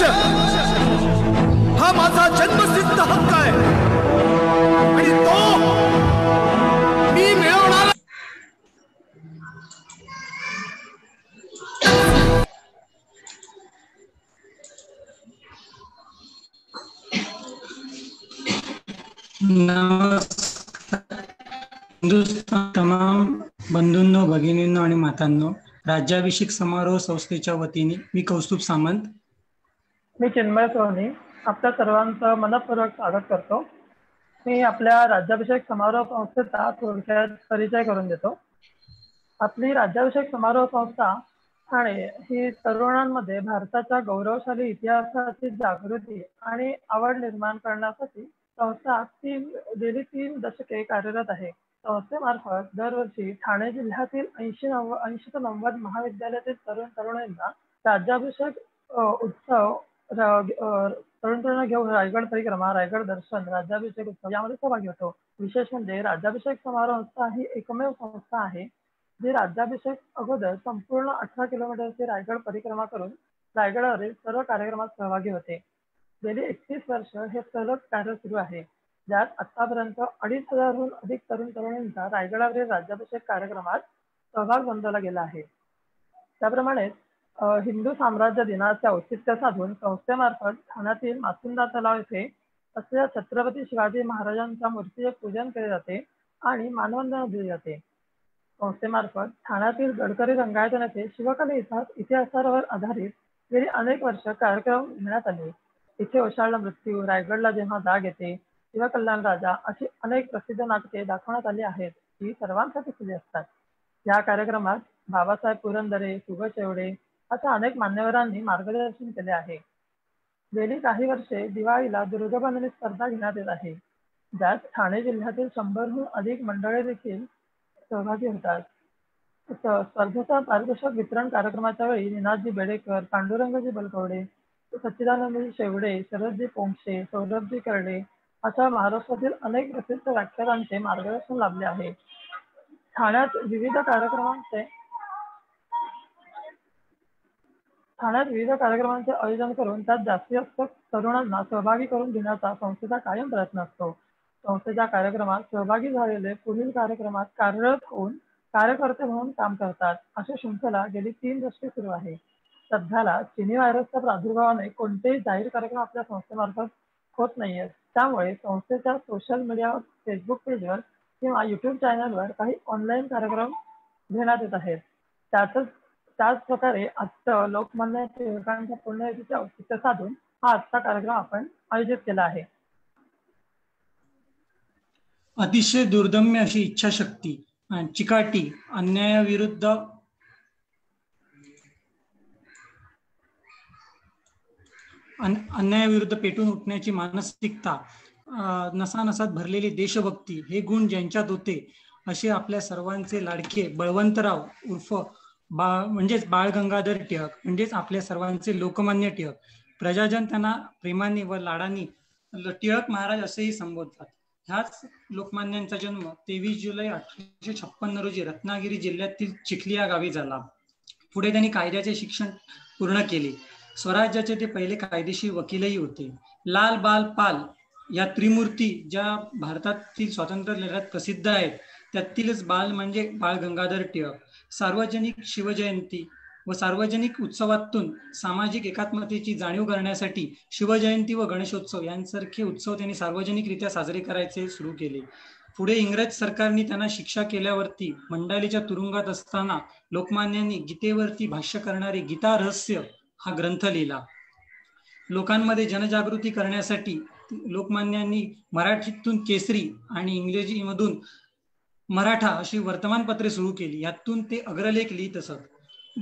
हा माझा जन्मसिद्ध हक्क आहे आणि तो मी मिळवणार. हिंदुस्थान तमाम बंधूंनो, भगिनींनो आणि मातांनो, राज्याभिषेक समारोह संस्थेच्या वतीने मी कौस्तुभ सामंत, मी चिन्मय सोनी आपल्या सर्वांचं मनपूर्वक स्वागत करतो. मी आपल्या राज्याभिषेक समारोह संस्थेचा थोडक्यात परिचय करून देतो. आपली राज्याभिषेक समारोह संस्था ठाणे ही तरुणांमध्ये भारताच्या गौरवशाली इतिहासाची जागृती आणि आवड निर्माण करण्यासाठी संस्था गेली 3 दशके कार्यरत आहे. संस्थेमार्फत दरवर्षी ठाणे जिल्ह्यातील 80 ते 90 महाविद्यालयातील तरुणांना राज्याभिषेक उत्सव तरुणांना घेऊन रायगड परिक्रमा, रायगड दर्शन, राज्याभिषेक उत्सव यामध्ये सहभागी होतो. विशेष म्हणजे राज्याभिषेक समारोह संस्था ही एकमेव संस्था आहे जी राज्याभिषेक अगोदर संपूर्ण 18 किलोमीटरची रायगड परिक्रमा करून रायगडावरील सर्व कार्यक्रमात सहभागी होते. गेली 31 वर्ष हे सलग कार्य सुरू आहे, ज्यात आतापर्यंत 2500हून अधिक तरुणांचा रायगडावरील राज्याभिषेक कार्यक्रमात सहभाग नोंदवला गेला आहे. त्याप्रमाणे हिंदू साम्राज्य दिनाचे औचित्य साधून संस्थेमार्फत ठाण्यातील मासुंदा तलाव येथे असलेल्या छत्रपती शिवाजी महाराजांच्या मूर्तीचे पूजन केले जाते आणि मानवंदना दिली जाते. संस्थेमार्फत ठाण्यातील गडकरी रंगायतन येथे शिवकालीन इतिहासावर आधारित गेली अनेक वर्ष कार्यक्रम घेण्यात आले. इथे ओशाळला मृत्यू, रायगडला जेव्हा जाग येते, शिवकल्याण राजा अशी अनेक प्रसिद्ध नाटके दाखवण्यात आली आहेत, जी सर्वांसाठी खुली असतात. या कार्यक्रमात बाबासाहेब पुरंदरे, सुभाष शेवडे अशा अनेक मान्यवरांनी मार्गदर्शन केले आहे. गेली काही वर्षे दिवाळीला दुर्गबंधनी स्पर्धा घेण्यात येत आहे, ज्यात ठाणे जिल्ह्यातील 100हून अधिक मंडळे देखील सहभागी होतात. स्पर्धेचा पारितोषिक वितरण कार्यक्रमाच्या वेळी निनादजी बेडेकर, पांडुरंगजी बलकवडे, सच्चिदानंदजी शेवडे, शरदजी पोंक्षे, सौरभजी करडे अशा महाराष्ट्रातील अनेक प्रसिद्ध व्याख्यात्यांचे मार्गदर्शन लाभले आहे. ठाण्यात विविध कार्यक्रमांचे आयोजन करून त्यात जास्तीत जास्त तरुणांना सहभागी करून घेण्याचा संस्थेचा कायम प्रयत्न असतो. संस्थेच्या कार्यक्रमात सहभागी झालेले पुढील कार्यक्रमात कार्यरत होऊन कार्यकर्ते म्हणून काम करतात. अशी शृंखला गेली 3 दशके सुरू आहे. सध्याला चिनी व्हायरसच्या प्रादुर्भावाने कोणतेही जाहीर कार्यक्रम आपल्या संस्थेमार्फत होत नाहीयेत. त्यामुळे संस्थेच्या सोशल मीडियावर, फेसबुक पेजवर किंवा युट्यूब चॅनलवर काही ऑनलाईन कार्यक्रम घेण्यात येत आहेत. त्याच प्रकारे आजचं लोकमान्य टिळकांच्या पुण्यतिथीचे औचित्य साधून हा आजचा कार्यक्रम आपण आयोजित केला आहे. अतिशय दुर्दम्य अशी इच्छाशक्ती, चिकाटी, अन्यायाविरुद्ध पेटून उठण्याची मानसिकता, नसानसात भरलेली देशभक्ती हे गुण ज्यांच्यात होते, असे आपल्या सर्वांचे लाडके बळवंतराव उर्फ म्हणजेच बाळ गंगाधर टिळक, म्हणजेच आपल्या सर्वांचे लोकमान्य टिळक. प्रजाजन त्यांना प्रेमाने व लाडाने टिळक महाराज असेही संबोधतात. ह्याच लोकमान्यांचा जन्म 23 जुलै 1856 रोजी रत्नागिरी जिल्ह्यातील चिखली या गावी झाला. पुढे त्यांनी कायद्याचे शिक्षण पूर्ण केले. स्वराज्याचे ते पहिले कायदेशीर वकीलही होते. लाल, बाल, पाल या त्रिमूर्ती ज्या भारतातील स्वातंत्र्य लढ्यात प्रसिद्ध आहेत, त्यातीलच बाल म्हणजे बाळ गंगाधर टिळक. सार्वजनिक शिवजयंती व सार्वजनिक उत्सवातून सामाजिक एकात्मतेची जाणीव करण्यासाठी शिवजयंती व गणेशोत्सव यांसारखे उत्सव त्यांनी सार्वजनिकरित्या साजरे करायचे सुरू केले. पुढे इंग्रज सरकारने त्यांना शिक्षा केल्यावरती मंडालीच्या तुरुंगात असताना लोकमान्यांनी गीतेवरती भाष्य करणारे गीता रहस्य हा ग्रंथ लिहिला. लोकांमध्ये जनजागृती करण्यासाठी लोकमान्यांनी मराठीतून केसरी आणि इंग्रजीमधून मराठा अशी वर्तमानपत्रे सुरू केली. यातून ते अग्रलेख लिहित असत.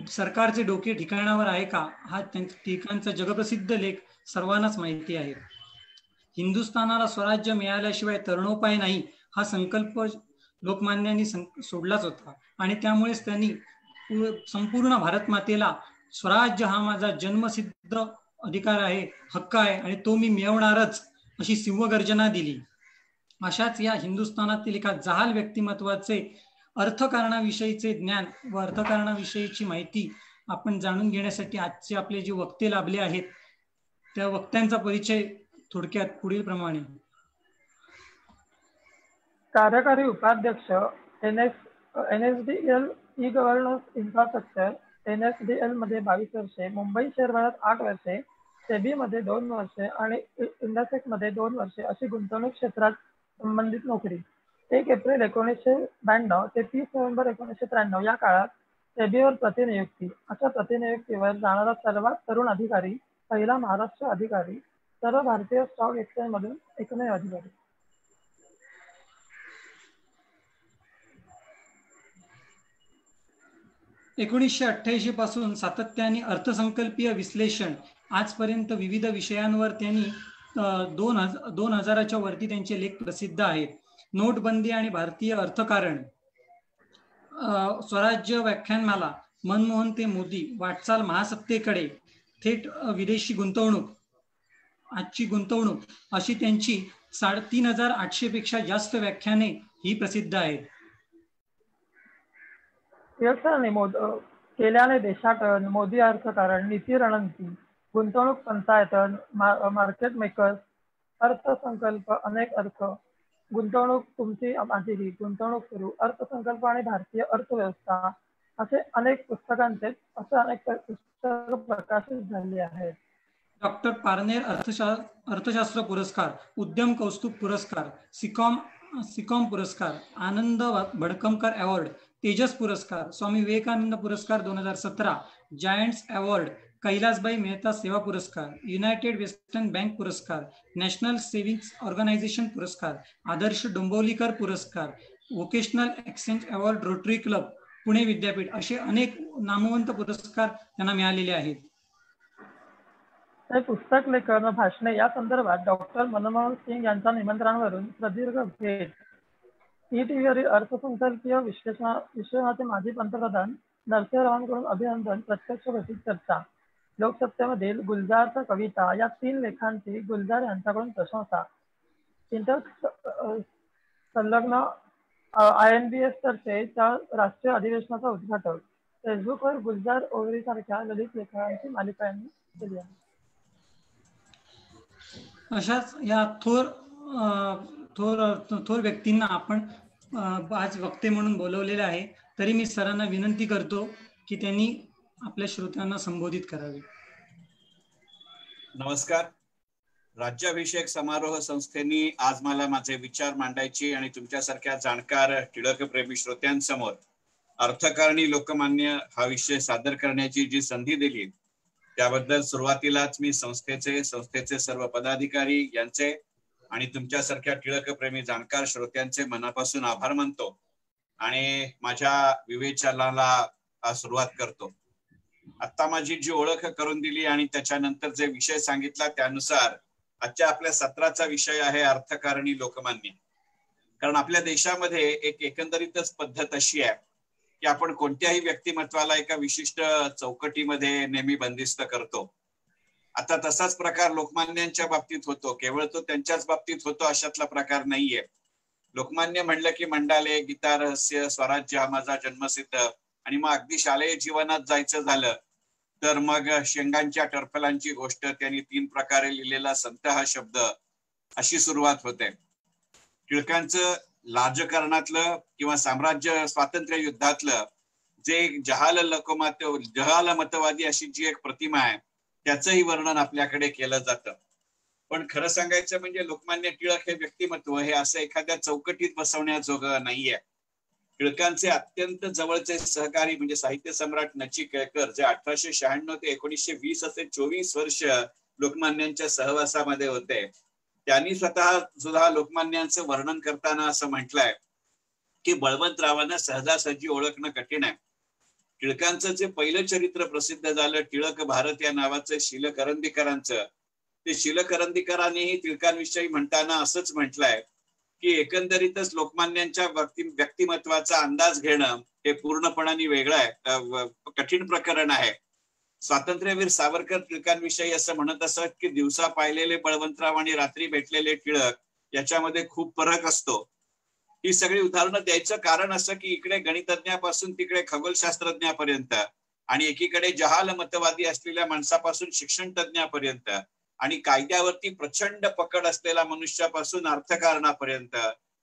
सरकारचे डोके ठिकाणावर आहे का, हा त्यांच्या टिळकांचा जगप्रसिद्ध लेख सर्वांनाच माहिती आहे. हिंदुस्थानाला स्वराज्य मिळाल्याशिवाय तरुणोपाय नाही हा संकल्प लोकमान्यांनी सोडलाच होता आणि त्यामुळेच त्यांनी संपूर्ण भारत मातेला स्वराज्य हा माझा जन्मसिद्ध अधिकार आहे, हक्क आहे आणि तो मी मिळवणारच अशी सिंहगर्जना दिली. अशाच या हिंदुस्थानातील एका जहाल व्यक्तिमत्वाचे अर्थकारणाविषयीचे ज्ञान व अर्थकारणाविषयीची माहिती आपण जाणून घेण्यासाठी आजचे आपले जे वक्ते लाभले आहेत त्या वक्त्यांचा परिचय थोडक्यात पुढील प्रमाणे. कार्यकारी उपाध्यक्ष NSDL e governance infrastructure NSDL मध्ये 22 वर्षे, मुंबई शेअर बाजारात 8 वर्षे, सेबी मध्ये 2 वर्षे आणि इंडसेक्स मध्ये 2 वर्षे अशी गुंतवणूक क्षेत्रात संबंधित नोकरी. 1 एप्रिल 1992 ते 30 नोव्हेंबर 1993 या काळात सेबीवर प्रतिनियुक्ती. अशा प्रतिनियुक्तीवर जाणारा सर्वात तरुण अधिकारी, पहिला महाराष्ट्र अधिकारी, सर्व भारतीय स्टॉक एक्सचेंज मधून एकमेव अधिकारी. (1988) पासून सातत्याने अर्थसंकल्पीय विश्लेषण आजपर्यंत विविध विषयांवर त्यांनी 2000च्या वरती त्यांचे लेख प्रसिद्ध आहेत. नोटबंदी आणि भारतीय अर्थकारण, स्वराज्य व्याख्यानमाला, मनमोहन ते मोदी, वाटचाल महासत्तेकडे, थेट विदेशी गुंतवणूक, आजची गुंतवणूक अशी त्यांची 3800 पेक्षा जास्त व्याख्याने ही प्रसिद्ध आहेत. केल्याने देशाटन, मोदी अर्थकारण, नीती रणनीती, गुंतवणूक पंचायतन, मार्केट मेकर्स, अर्थसंकल्प, अनेक अर्थ, गुंतवणूक तुमची माझी, गुंतवणूक सुरू, अर्थसंकल्प आणि भारतीय अर्थव्यवस्था असे अनेक पुस्तकांचे अनेक पुस्तक प्रकाशित झाले आहेत. डॉक्टर पारनेर अर्थशास्त्र पुरस्कार, उद्यम कौस्तुभ पुरस्कार, सिकॉम पुरस्कार, आनंद भडकमकर अवॉर्ड, तेजस पुरस्कार, स्वामी विवेकानंद पुरस्कार 2017, जायंट्स अवॉर्ड, कैलासबाई मेहता सेवा पुरस्कार, युनायटेड वेस्टर्न बँक पुरस्कार, नॅशनल सेव्हिंग्स ऑर्गनायझेशन पुरस्कार, आदर्श डोंबिवलीकर पुरस्कार, vocational exchange award, rotary club, Pune विद्यापीठ असे अनेक नामवंत पुरस्कार त्यांना मिळालेले आहेत. पुस्तक लेखन व भाषणे या संदर्भात डॉक्टर मनमोहन सिंग यांच्या निमंत्रणावरून प्रदीर्घ भेट. ETVवरील अर्थसंकल्पीय विश्लेषणाचे माजी पंतप्रधान नरसिंहरावांकडून अभिनंदन, प्रत्यक्ष भेटीत चर्चा. लोकसत्तेमधील गुलजारच्या कविता या 3 लेखांची गुलजार यांच्याकडून प्रशंसा. संलग्न INBS तर्फेच्या राष्ट्रीय अधिवेशनाचा उद्घाटन. फेसबुकवर गुलजार ओगरी सारख्या ललित लेखनांची मालिका यांनी केली आहे. अशाच या थोर व्यक्तींना आपण आज वक्ते म्हणून बोलवलेले आहे. तरी मी सरांना विनंती करतो की त्यांनी आपल्या श्रोत्यांना संबोधित करावे. नमस्कार. राज्याभिषेक समारोह संस्थेने आज मला माझे विचार मांडायचे आणि तुमच्यासारख्या जाणकार टिळकप्रेमी श्रोत्यांसमोर अर्थकारणी लोकमान्य हा विषय सादर करण्याची जी संधी दिली त्याबद्दल सुरुवातीलाच मी संस्थेचे सर्व पदाधिकारी यांचे आणि तुमच्यासारख्या टिळकप्रेमी जाणकार श्रोत्यांचे मनापासून आभार मानतो आणि माझ्या विवेचनाला सुरुवात करतो. आता माझी जी ओळख करून दिली आणि त्याच्यानंतर जे विषय सांगितला त्यानुसार आजच्या आपल्या सत्राचा विषय आहे अर्थकारणी लोकमान्य. कारण आपल्या देशामध्ये एक एकंदरीतच पद्धत अशी आहे की आपण कोणत्याही व्यक्तिमत्वाला एका विशिष्ट चौकटीमध्ये नेहमी बंदिस्त करतो. आता तसाच प्रकार लोकमान्यांच्या बाबतीत होतो. केवळ तो त्यांच्याच बाबतीत होतो अशातला प्रकार नाहीये. लोकमान्य म्हणलं की मंडाले, गीता रहस्य, स्वराज्य हा माझा जन्मसिद्ध आणि मग अगदी शालेय जीवनात जायचं झालं तर मग शेंगांच्या टरफलांची गोष्ट त्यांनी 3 प्रकारे लिहिलेला संत हा शब्द अशी सुरुवात होते. टिळकांचं राजकारणातलं किंवा साम्राज्य स्वातंत्र्य युद्धातलं जे जहाल मतवादी अशी जी एक प्रतिमा आहे त्याचंही वर्णन आपल्याकडे केलं जातं. पण खरं सांगायचं म्हणजे लोकमान्य टिळक हे व्यक्तिमत्व हे असं एखाद्या चौकटीत बसवण्याजोगं नाहीये. टिळकांचे अत्यंत जवळचे सहकारी म्हणजे साहित्य सम्राट नची केळकर जे 1896 ते 1920 असे 24 वर्ष लोकमान्यांच्या सहवासामध्ये होते. त्यांनी स्वतः सुद्धा लोकमान्यांचं वर्णन करताना असं म्हटलंय की बळवंतरावांना सहजासहजी ओळखणं कठीण आहे. टिळकांचं जे पहिलं चरित्र प्रसिद्ध झालं टिळक भारत या नावाचं शीलकरंदीकरांचं, ते शीलकरंदीकरांनीही टिळकांविषयी म्हणताना असंच म्हटलंय की एकंदरीतच लोकमान्यांच्या व्यक्तिमत्वाचा अंदाज घेणं हे पूर्णपणाने वेगळं आहे, कठीण प्रकरण आहे. स्वातंत्र्यवीर सावरकर टिळकांविषयी असं म्हणत असत की दिवसा पाहिलेले बळवंतराव आणि रात्री भेटलेले टिळक याच्यामध्ये खूप फरक असतो. ही सगळी उदाहरणं द्यायचं कारण असं की इकडे गणितज्ञापासून तिकडे खगोलशास्त्रज्ञापर्यंत आणि एकीकडे जहाल मतवादी असलेल्या माणसापासून शिक्षण तज्ञापर्यंत आणि कायद्यावरती प्रचंड पकड असलेला मनुष्यापासून अर्थकारणापर्यंत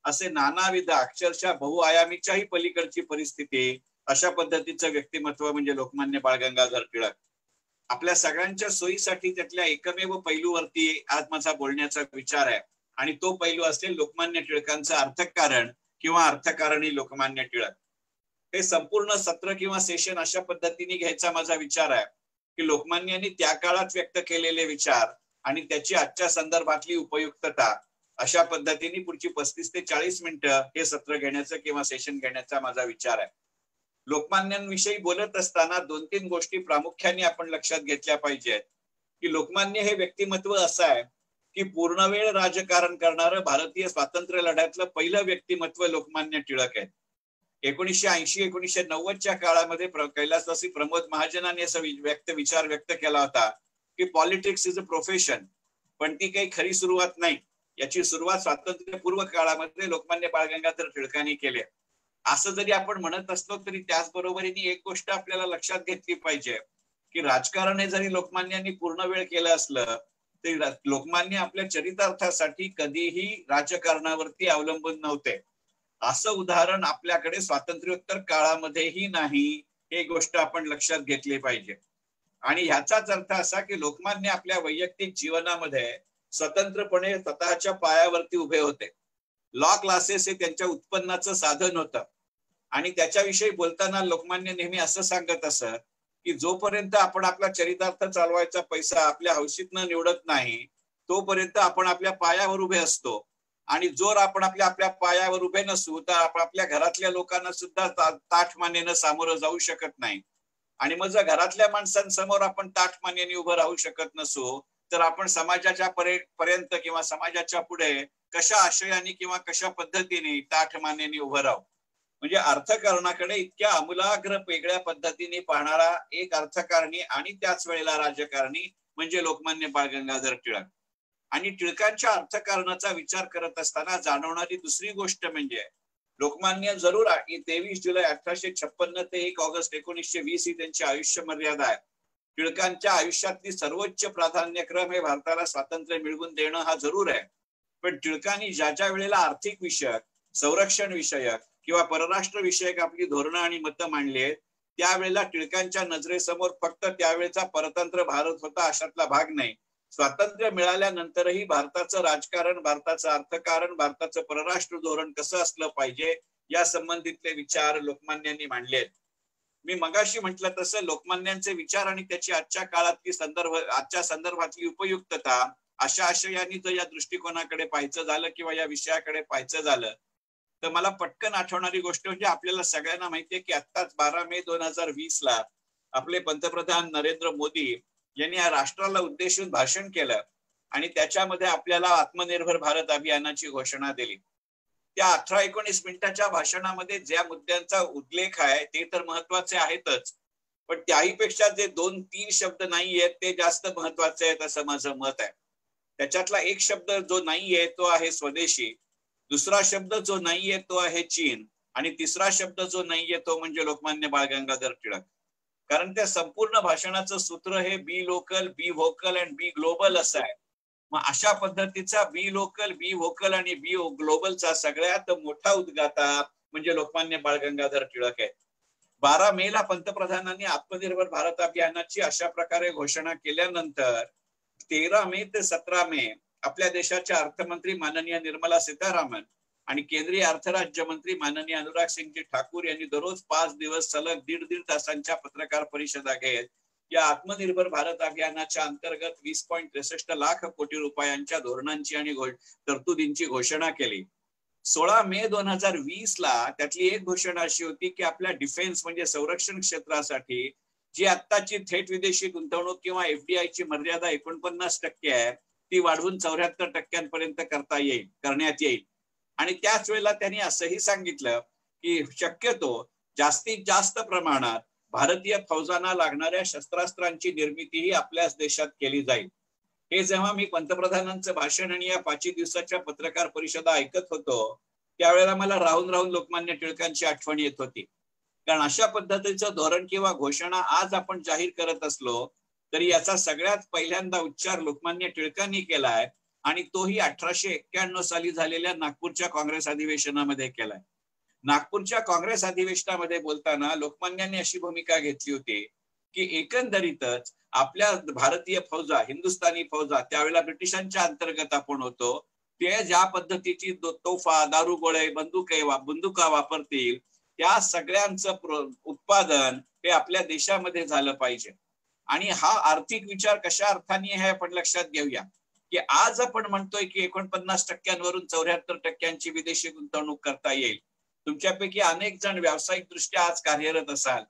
असे नानाविध अक्षरशः बहुआयामीच्याही पलीकडची परिस्थिती, अशा पद्धतीचं व्यक्तिमत्व म्हणजे लोकमान्य बाळ गंगाधर टिळक. आपल्या सगळ्यांच्या सोयीसाठी त्यातल्या एकमेव पैलूवरती आज माझा बोलण्याचा विचार आहे आणि तो पैलू असेल लोकमान्य टिळकांचं अर्थकारण किंवा अर्थकारणी लोकमान्य टिळक. हे संपूर्ण सत्र किंवा सेशन अशा पद्धतीने घ्यायचा माझा विचार आहे की लोकमान्यांनी त्या काळात व्यक्त केलेले विचार आणि त्याची आजच्या संदर्भातली उपयुक्तता, अशा पद्धतीने पुढची 35 ते 40 मिनिटं हे सत्र घेण्याचं किंवा सेशन घेण्याचा माझा विचार आहे. लोकमान्यांविषयी बोलत असताना 2-3 गोष्टी प्रामुख्याने आपण लक्षात घेतल्या पाहिजेत की लोकमान्य हे व्यक्तिमत्व असं आहे की पूर्णवेळ राजकारण करणारं भारतीय स्वातंत्र्य लढ्यातलं पहिलं व्यक्तिमत्व लोकमान्य टिळक आहे. 1980-1990च्या काळामध्ये कैलासवासी प्रमोद महाजनांनी असा विचार व्यक्त केला होता की पॉलिटिक्स इज अ प्रोफेशन, पण ती काही खरी सुरुवात नाही. याची सुरुवात स्वातंत्र्यपूर्व काळामध्ये लोकमान्य बाळ गंगाधर टिळकांनी केली. असं जरी आपण म्हणत असलो तरी त्याचबरोबरीने एक गोष्ट आपल्याला लक्षात घेतली पाहिजे की राजकारण हे जरी लोकमान्यांनी पूर्ण वेळ केलं असलं तरी लोकमान्य आपल्या चरितार्थासाठी कधीही राजकारणावरती अवलंबून नव्हते. असं उदाहरण आपल्याकडे स्वातंत्र्योत्तर काळामध्येही नाही, हे गोष्ट आपण लक्षात घेतली पाहिजे. आणि ह्याचाच अर्थ असा की लोकमान्य आपल्या वैयक्तिक जीवनामध्ये स्वतंत्रपणे स्वतःच्या पायावरती उभे होते. लॉ क्लासेस हे त्यांच्या उत्पन्नाचं साधन होतं आणि त्याच्याविषयी बोलताना लोकमान्य नेहमी असं सांगत असत की जोपर्यंत आपण आपला चरितार्थ चालवायचा पैसा आपल्या हौशीतनं निवडत नाही तोपर्यंत आपण आपल्या पायावर उभे असतो आणि जोर आपण आपल्या पायावर उभे नसू तर आपण आपल्या घरातल्या लोकांना सुद्धा ताठमानेनं सामोरं जाऊ शकत नाही. आणि मग जर घरातल्या माणसांसमोर आपण ताठमानेने उभं राहू शकत नसू तर आपण समाजाच्या पर्यंत किंवा समाजाच्या पुढे कशा आशयाने किंवा कशा पद्धतीने ताठमानेने उभं राहू. म्हणजे अर्थकारणाकडे इतक्या आमूलाग्र वेगळ्या पद्धतीने पाहणारा एक अर्थकारणी आणि त्याच वेळेला राजकारणी म्हणजे लोकमान्य बाळ गंगाधर टिळक. आणि टिळकांच्या अर्थकारणाचा विचार करत असताना जाणवणारी दुसरी गोष्ट म्हणजे लोकमान्य जरूर 23 जुलै 1856 ते 1 ऑगस्ट 1920 ही त्यांची आयुष्य मर्यादा आहे. टिळकांच्या आयुष्यातली सर्वोच्च प्राधान्यक्रम हे भारताला स्वातंत्र्य मिळवून देणं हा जरूर आहे. पण टिळकांनी ज्या वेळेला आर्थिक विषयक, संरक्षण विषयक किंवा परराष्ट्र विषयक आपली धोरणं आणि मतं मांडली आहेत त्यावेळेला टिळकांच्या नजरेसमोर फक्त त्यावेळेचा परतंत्र भारत होता अशातला भाग नाही. स्वातंत्र्य मिळाल्यानंतरही भारताचं राजकारण, भारताचं अर्थकारण, भारताचं परराष्ट्र धोरण कसं असलं पाहिजे या संबंधितले विचार लोकमान्यांनी मांडले आहेत. मी मगाशी म्हटलं तसं लोकमान्यांचे विचार आणि त्याची आजच्या काळातली आजच्या संदर्भातली उपयुक्तता अशा आशयाने जर या दृष्टिकोनाकडे पाहायचं झालं किंवा या विषयाकडे पाहायचं झालं तर मला पटकन आठवणारी गोष्ट म्हणजे आपल्याला सगळ्यांना माहितीये की आत्ताच 12 मे 2020 आपले पंतप्रधान नरेंद्र मोदी यांनी या राष्ट्राला उद्देशून भाषण केलं आणि त्याच्यामध्ये आपल्याला आत्मनिर्भर भारत अभियानाची घोषणा दिली. त्या 18-19 मिनिटाच्या भाषणामध्ये ज्या मुद्द्यांचा उल्लेख आहे ते तर महत्वाचे आहेतच, पण त्याहीपेक्षा जे 2-3 शब्द नाही आहेत ते जास्त महत्वाचे आहेत असं माझं मत आहे. त्याच्यातला एक शब्द जो नाहीये तो आहे स्वदेशी, दुसरा शब्द जो नाहीये तो आहे चीन आणि तिसरा शब्द जो नाहीये तो म्हणजे लोकमान्य बाळ गंगाधर टिळक. कारण त्या संपूर्ण भाषणाचं सूत्र हे be local, be vocal and be global असं आहे. मग अशा पद्धतीचा बी लोकल, बी व्होकल आणि बी ग्लोबलचा सगळ्यात मोठा उद्गाता म्हणजे लोकमान्य बाळ गंगाधर टिळक आहे. 12 मेला पंतप्रधानांनी आत्मनिर्भर भारत अभियानाची अशा प्रकारे घोषणा केल्यानंतर 13 मे ते 17 मे आपल्या देशाच्या अर्थमंत्री माननीय निर्मला सीतारामन आणि केंद्रीय अर्थराज्यमंत्री माननीय अनुराग सिंगजी ठाकूर यांनी दररोज 5 दिवस सलग 1.5 तासांच्या पत्रकार परिषदा घेत या आत्मनिर्भर भारत अभियानाच्या अंतर्गत 20.63 लाख कोटी रुपयांच्या धोरणांची आणि तरतुदींची घोषणा केली. 16 मे 2020 त्यातली एक घोषणा अशी होती की आपल्या डिफेन्स म्हणजे संरक्षण क्षेत्रासाठी जी आत्ताची थेट विदेशी गुंतवणूक किंवा FDI ची मर्यादा 49% आहे ती वाढवून 74% करण्यात येईल. आणि त्याच वेळेला त्यांनी असंही सांगितलं की शक्यतो जास्तीत जास्त प्रमाणात भारतीय फौजांना लागणाऱ्या शस्त्रास्त्रांची निर्मितीही आपल्याच देशात केली जाईल. हे जेव्हा मी पंतप्रधानांचं भाषण आणि या 5 दिवसाच्या पत्रकार परिषदा ऐकत होतो त्यावेळेला मला राहून लोकमान्य टिळकांची आठवण येत होती. कारण अशा पद्धतीचं धोरण किंवा घोषणा आज आपण जाहीर करत असलो तरी याचा सगळ्यात पहिल्यांदा उच्चार लोकमान्य टिळकांनी केलाय आणि तोही 1891 साली झालेल्या नागपूरच्या काँग्रेस अधिवेशनामध्ये केलाय. नागपूरच्या काँग्रेस अधिवेशनामध्ये बोलताना लोकमान्यांनी अशी भूमिका घेतली होती की एकंदरीतच आपल्या भारतीय फौजा, हिंदुस्थानी फौजा त्यावेळेला ब्रिटिशांच्या अंतर्गत आपण होतो, ते ज्या पद्धतीची तोफा, दारुगोळे, बंदुका वापरतील त्या सगळ्यांचं उत्पादन हे आपल्या देशामध्ये झालं पाहिजे. आणि हा आर्थिक विचार कशा अर्थाने आहे आपण लक्षात घेऊया की आज आपण म्हणतोय की 49% 74% विदेशी गुंतवणूक करता येईल. तुमच्यापैकी अनेक जण व्यावसायिक दृष्ट्या आज कार्यरत असाल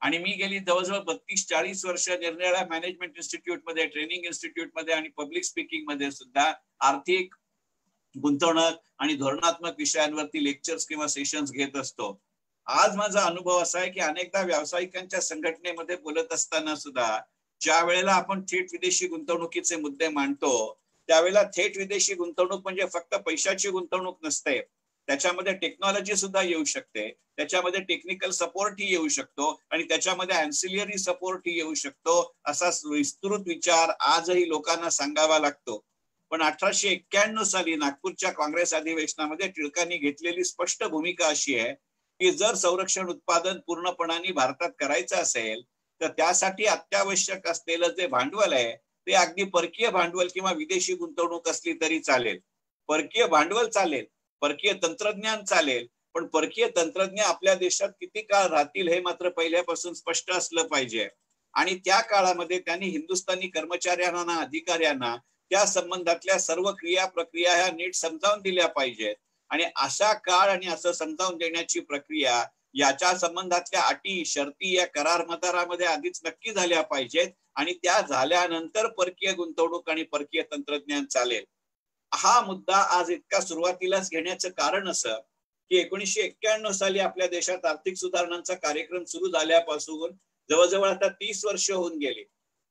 आणि मी गेली जवळजवळ 32-40 वर्ष निरनिराळ्या मॅनेजमेंट इन्स्टिट्यूटमध्ये, ट्रेनिंग इन्स्टिट्यूटमध्ये आणि पब्लिक स्पीकिंग मध्ये सुद्धा आर्थिक गुंतवणूक आणि धोरणात्मक विषयांवरती लेक्चर्स किंवा सेशन्स घेत असतो. आज माझा अनुभव असा आहे की अनेकदा व्यावसायिकांच्या संघटनेमध्ये बोलत असताना सुद्धा ज्या वेळेला आपण थेट विदेशी गुंतवणुकीचे मुद्दे मांडतो त्यावेळेला थेट विदेशी गुंतवणूक म्हणजे फक्त पैशाची गुंतवणूक नसते, त्याच्यामध्ये टेक्नॉलॉजी सुद्धा येऊ शकते, त्याच्यामध्ये टेक्निकल सपोर्टही येऊ शकतो आणि त्याच्यामध्ये अँसिलियरी सपोर्टही येऊ शकतो. असा विस्तृत विचार आजही लोकांना सांगावा लागतो. पण 1891 साली नागपूरच्या काँग्रेस अधिवेशनामध्ये टिळकांनी घेतलेली स्पष्ट भूमिका अशी आहे की जर संरक्षण उत्पादन पूर्णपणाने भारतात करायचं असेल तर त्यासाठी अत्यावश्यक असलेलं जे भांडवल आहे ते अगदी परकीय भांडवल किंवा विदेशी गुंतवणूक असली तरी चालेल. परकीय भांडवल चालेल, परकीय तंत्रज्ञान चालेल, पण परकीय तंत्रज्ञ आपल्या देशात किती काळ राहतील हे मात्र पहिल्यापासून स्पष्ट असलं पाहिजे. आणि त्या काळामध्ये त्यांनी हिंदुस्थानी कर्मचाऱ्यांना, अधिकाऱ्यांना त्या संबंधातल्या सर्व क्रिया प्रक्रिया ह्या नीट समजावून दिल्या पाहिजेत. आणि अशा काळ आणि असं समजावून देण्याची प्रक्रिया, याच्या संबंधातल्या अटी शर्ती या करार मदारामध्ये आधीच नक्की झाल्या पाहिजेत आणि त्या झाल्यानंतर परकीय गुंतवणूक आणि परकीय तंत्रज्ञान चालेल. हा मुद्दा आज इतका सुरुवातीलाच घेण्याचं कारण असं की 1991 साली आपल्या देशात आर्थिक सुधारणांचा कार्यक्रम सुरू झाल्यापासून जवळजवळ आता 30 वर्ष होऊन गेली.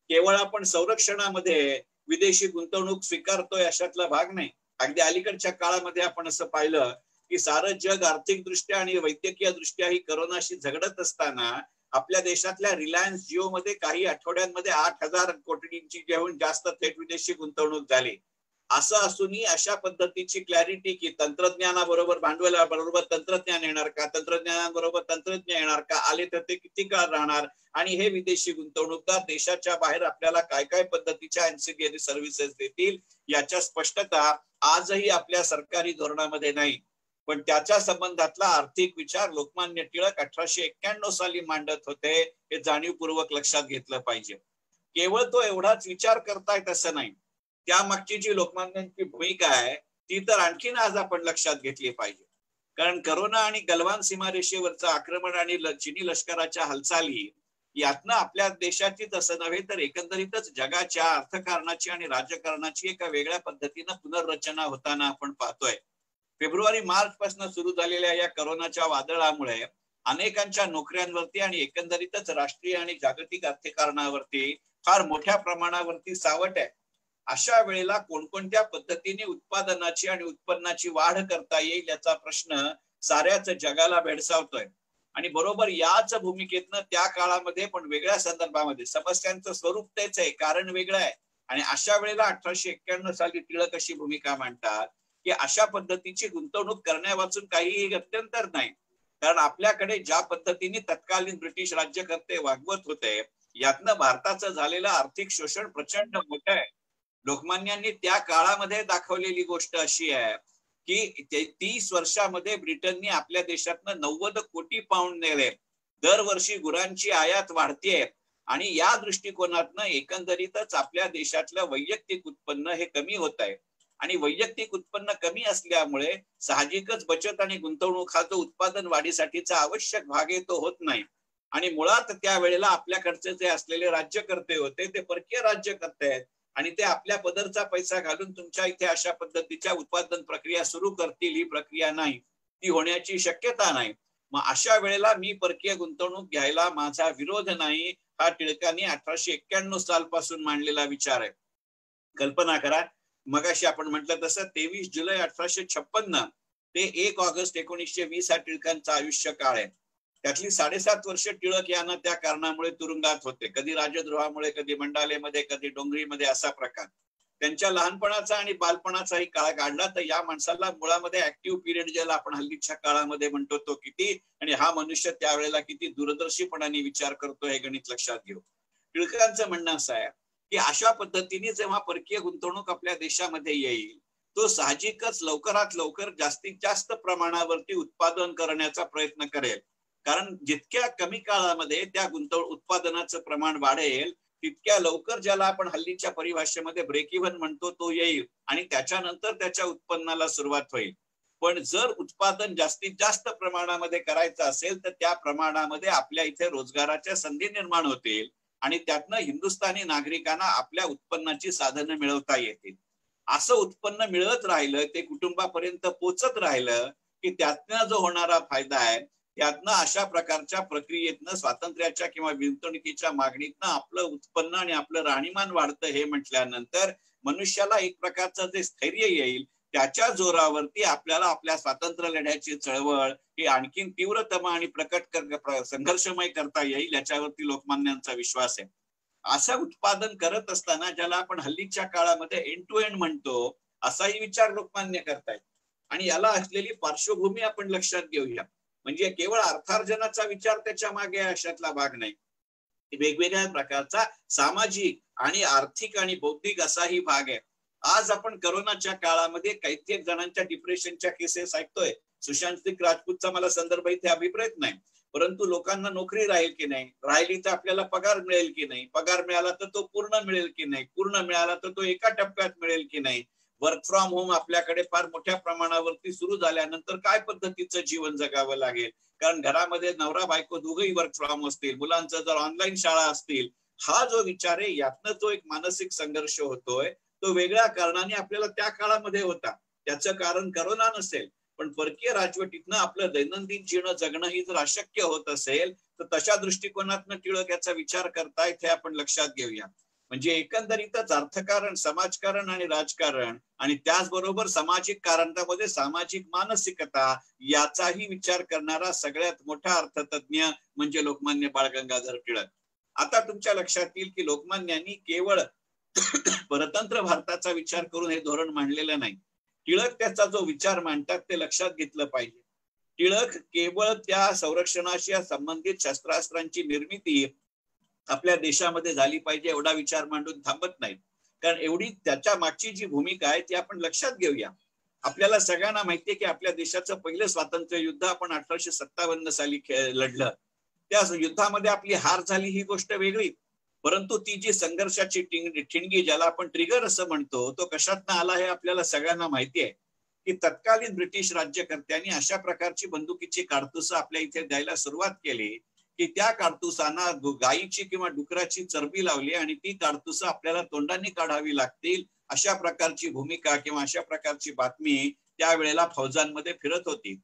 केवळ आपण संरक्षणामध्ये विदेशी गुंतवणूक स्वीकारतोय अशातला भाग नाही. अगदी अलीकडच्या काळामध्ये आपण असं पाहिलं की सारं जग आर्थिक दृष्ट्या आणि वैद्यकीय दृष्ट्या ही करोनाशी झगडत असताना आपल्या देशातल्या रिलायन्स जिओ मध्ये काही आठवड्यांमध्ये 8,000 कोटींची घेऊन जास्त थेट विदेशी गुंतवणूक झाली. असं असूनही अशा पद्धतीची क्लॅरिटी की तंत्रज्ञानाबरोबर भांडवलाबरोबर तंत्रज्ञान येणार का, तंत्रज्ञानाबरोबर तंत्रज्ञ येणार का, आले तर ते किती काळ राहणार आणि हे विदेशी गुंतवणूकदार देशाच्या बाहेर आपल्याला काय काय पद्धतीच्या अँसिलियरी सर्व्हिसेस देतील याच्या स्पष्टता आजही आपल्या सरकारी धोरणामध्ये नाही. पण त्याच्या संबंधातला आर्थिक विचार लोकमान्य टिळक 1891 साली मांडत होते हे जाणीवपूर्वक लक्षात घेतलं पाहिजे. केवळ तो एवढाच विचार करतायत असं नाही, त्यामागची जी लोकमान्यांची भूमिका आहे ती तर आणखीन आज आपण लक्षात घेतली पाहिजे. कारण करोना आणि गलवान सीमारेषेवरचं आक्रमण आणि चिनी लष्कराच्या हालचाली यातनं आपल्या देशाचीच असं नव्हे तर एकंदरीतच जगाच्या अर्थकारणाची आणि राजकारणाची एका वेगळ्या पद्धतीनं पुनर्रचना होताना आपण पाहतोय. फेब्रुवारी-मार्च पासून सुरू झालेल्या या करोनाच्या वादळामुळे अनेकांच्या नोकऱ्यांवरती आणि एकंदरीतच राष्ट्रीय आणि जागतिक अर्थकारणावरती फार मोठ्या प्रमाणावरती सावट आहे. अशा वेळेला कोणकोणत्या पद्धतीने उत्पादनाची आणि उत्पन्नाची वाढ करता येईल याचा प्रश्न साऱ्याच जगाला भेडसावतोय. आणि बरोबर याच भूमिकेतनं त्या काळामध्ये पण वेगळ्या संदर्भामध्ये समस्यांचं स्वरूप तेच आहे, कारण वेगळं आहे. आणि अशा वेळेला 1891 साली टिळक अशी भूमिका मांडतात की अशा पद्धतीची गुंतवणूक करण्यावाचून काहीही गत्यंतर नाही. कारण आपल्याकडे ज्या पद्धतीने तत्कालीन ब्रिटिश राज्यकर्ते वागवत होते यातनं भारताचं झालेलं आर्थिक शोषण प्रचंड मोठं आहे. लोकमान्यांनी त्या काळामध्ये दाखवलेली गोष्ट अशी आहे की 30 वर्षामध्ये ब्रिटनने आपल्या देशातनं 90 कोटी पाऊंड नेले. दरवर्षी गुरांची आयात वाढतीये आणि या दृष्टिकोनातनं एकंदरीतच आपल्या देशातलं वैयक्तिक उत्पन्न हे कमी होत आहे. आणि वैयक्तिक उत्पन्न कमी असल्यामुळे साहजिकच बचत आणि गुंतवणूक हा जो उत्पादन वाढीसाठीचा आवश्यक भाग आहे तो होत नाही. आणि मुळात त्या वेळेला आपल्याकडचे जे असलेले राज्यकर्ते होते ते परकीय राज्यकर्ते आहेत आणि ते आपल्या पदरचा पैसा घालून तुमच्या इथे अशा पद्धतीच्या उत्पादन प्रक्रिया सुरू करतील ही प्रक्रिया नाही, ती होण्याची शक्यता नाही. मग अशा वेळेला मी परकीय गुंतवणूक घ्यायला माझा विरोध नाही हा टिळकांनी 1891 सालपासून मांडलेला विचार आहे. कल्पना करा, मगाशी आपण म्हटलं तसं 23 जुलै 1856 ते 1 ऑगस्ट 1920 हा टिळकांचा आयुष्य काळ आहे. त्यातली 7.5 वर्ष टिळक यांना त्या कारणामुळे तुरुंगात होते, कधी राजद्रोहामुळे, कधी मंडालेमध्ये, कधी डोंगरीमध्ये, असा प्रकार. त्यांच्या लहानपणाचा आणि बालपणाचाही काळ काढला तर या माणसाला मुळामध्ये ऍक्टिव्ह पिरियड ज्याला आपण हल्लीच्या काळामध्ये म्हणतो तो किती, आणि हा मनुष्य त्यावेळेला किती दूरदर्शीपणाने विचार करतो हे गणित लक्षात घेऊ. टिळकांचं म्हणणं असं आहे की अशा पद्धतीने जेव्हा परकीय गुंतवणूक आपल्या देशामध्ये येईल तो साहजिकच लवकरात लवकर जास्तीत जास्त प्रमाणावरती उत्पादन करण्याचा प्रयत्न करेल, कारण जितक्या कमी काळामध्ये त्या उत्पादनाचं प्रमाण वाढेल तितक्या लवकर ज्याला आपण हल्लीच्या परिभाषेमध्ये ब्रेक इव्हन म्हणतो तो येईल आणि त्याच्यानंतर त्याच्या उत्पन्नाला सुरुवात होईल. पण जर उत्पादन जास्तीत जास्त प्रमाणामध्ये करायचं असेल तर त्या प्रमाणामध्ये आपल्या इथे रोजगाराच्या संधी निर्माण होतील आणि त्यातनं हिंदुस्थानी नागरिकांना आपल्या उत्पन्नाची साधनं मिळवता येतील. असं उत्पन्न मिळत राहिलं, ते कुटुंबापर्यंत पोचत राहिलं की त्यातनं जो होणारा फायदा आहे त्यातनं अशा प्रकारच्या प्रक्रियेतनं स्वातंत्र्याच्या किंवा गुंतवणुकीच्या मागणीतनं आपलं उत्पन्न आणि आपलं राहणीमान वाढतं. हे म्हटल्यानंतर मनुष्याला एक प्रकारचं जे स्थैर्य येईल त्याच्या जोरावरती आपल्याला आपल्या स्वातंत्र्य लढ्याची चळवळ ही आणखीन तीव्रतम आणि संघर्षमय करता येईल याच्यावरती लोकमान्यांचा विश्वास आहे. असं उत्पादन करत असताना ज्याला आपण हल्लीच्या काळामध्ये एंड टू एंड म्हणतो असाही विचार लोकमान्य करतायत आणि याला असलेली पार्श्वभूमी आपण लक्षात घेऊया. म्हणजे केवळ अर्थार्जनाचा विचार त्याच्या मागे अशातला भाग नाही, वेगवेगळ्या प्रकारचा सामाजिक आणि आर्थिक आणि बौद्धिक असाही भाग आहे. आज आपण कोरोनाच्या काळामध्ये काही जणांच्या डिप्रेशनच्या केसेस ऐकतोय. सुशांत सिंग राजपूतचा मला संदर्भ इथे अभिप्रेत नाही, परंतु लोकांना नोकरी राहील की नाही, राहिली तर आपल्याला पगार मिळेल की नाही, पगार मिळाला तर तो पूर्ण मिळेल की नाही, पूर्ण मिळाला तर तो एका टप्प्यात मिळेल की नाही, वर्क फ्रॉम होम आपल्याकडे फार मोठ्या प्रमाणावरती सुरू झाल्यानंतर काय पद्धतीचं जीवन जगावं लागेल, कारण घरामध्ये नवरा बायको दोघंही वर्क फ्रॉम असतील, मुलांचं जर ऑनलाईन शाळा असतील, हा जो विचार आहे यातनं जो एक मानसिक संघर्ष होतोय तो वेगळ्या कारणाने आपल्याला त्या काळामध्ये होता. त्याचं कारण करोना नसेल, पण परकीय राजवटीतनं आपलं दैनंदिन जीवन जगणं ही जर अशक्य होत असेल तर तशा दृष्टिकोनातनं टिळक याचा विचार करतायत हे आपण लक्षात घेऊया. म्हणजे एकंदरीतच अर्थकारण, समाजकारण आणि राजकारण आणि त्याचबरोबर सामाजिक कारणामध्ये सामाजिक मानसिकता याचाही विचार करणारा सगळ्यात मोठा अर्थतज्ञ म्हणजे लोकमान्य बाळ गंगाधर टिळक. आता तुमच्या लक्षात येईल की लोकमान्यांनी केवळ परतंत्र भारताचा विचार करून हे धोरण मांडलेलं नाही. टिळक त्याचा जो विचार मांडतात ते लक्षात घेतलं पाहिजे. टिळक केवळ त्या संरक्षणाशी संबंधित शस्त्रास्त्रांची निर्मिती आपल्या देशामध्ये झाली पाहिजे एवढा विचार मांडून थांबत नाहीत, कारण एवढी त्याच्या मागची जी भूमिका आहे ती आपण लक्षात घेऊया. आपल्याला सगळ्यांना माहितीये की आपल्या देशाचं पहिलं स्वातंत्र्य युद्ध आपण 1857 साली लढलं. त्या युद्धामध्ये आपली हार झाली ही गोष्ट वेगळी, परंतु ती जी संघर्षाची ठिणगी ज्याला आपण ट्रिगर असं म्हणतो तो कशातनं आला हे आपल्याला सगळ्यांना माहिती आहे की तत्कालीन ब्रिटिश राज्यकर्त्यांनी अशा प्रकारची बंदुकीची काडतुसं आपल्या इथे द्यायला सुरुवात केली की त्या काडतुसांना गायीची किंवा डुकराची चरबी लावली आणि ती काडतुसं आपल्याला तोंडाने काढावी लागतील अशा प्रकारची भूमिका किंवा अशा प्रकारची बातमी त्यावेळेला फौजांमध्ये फिरत होती.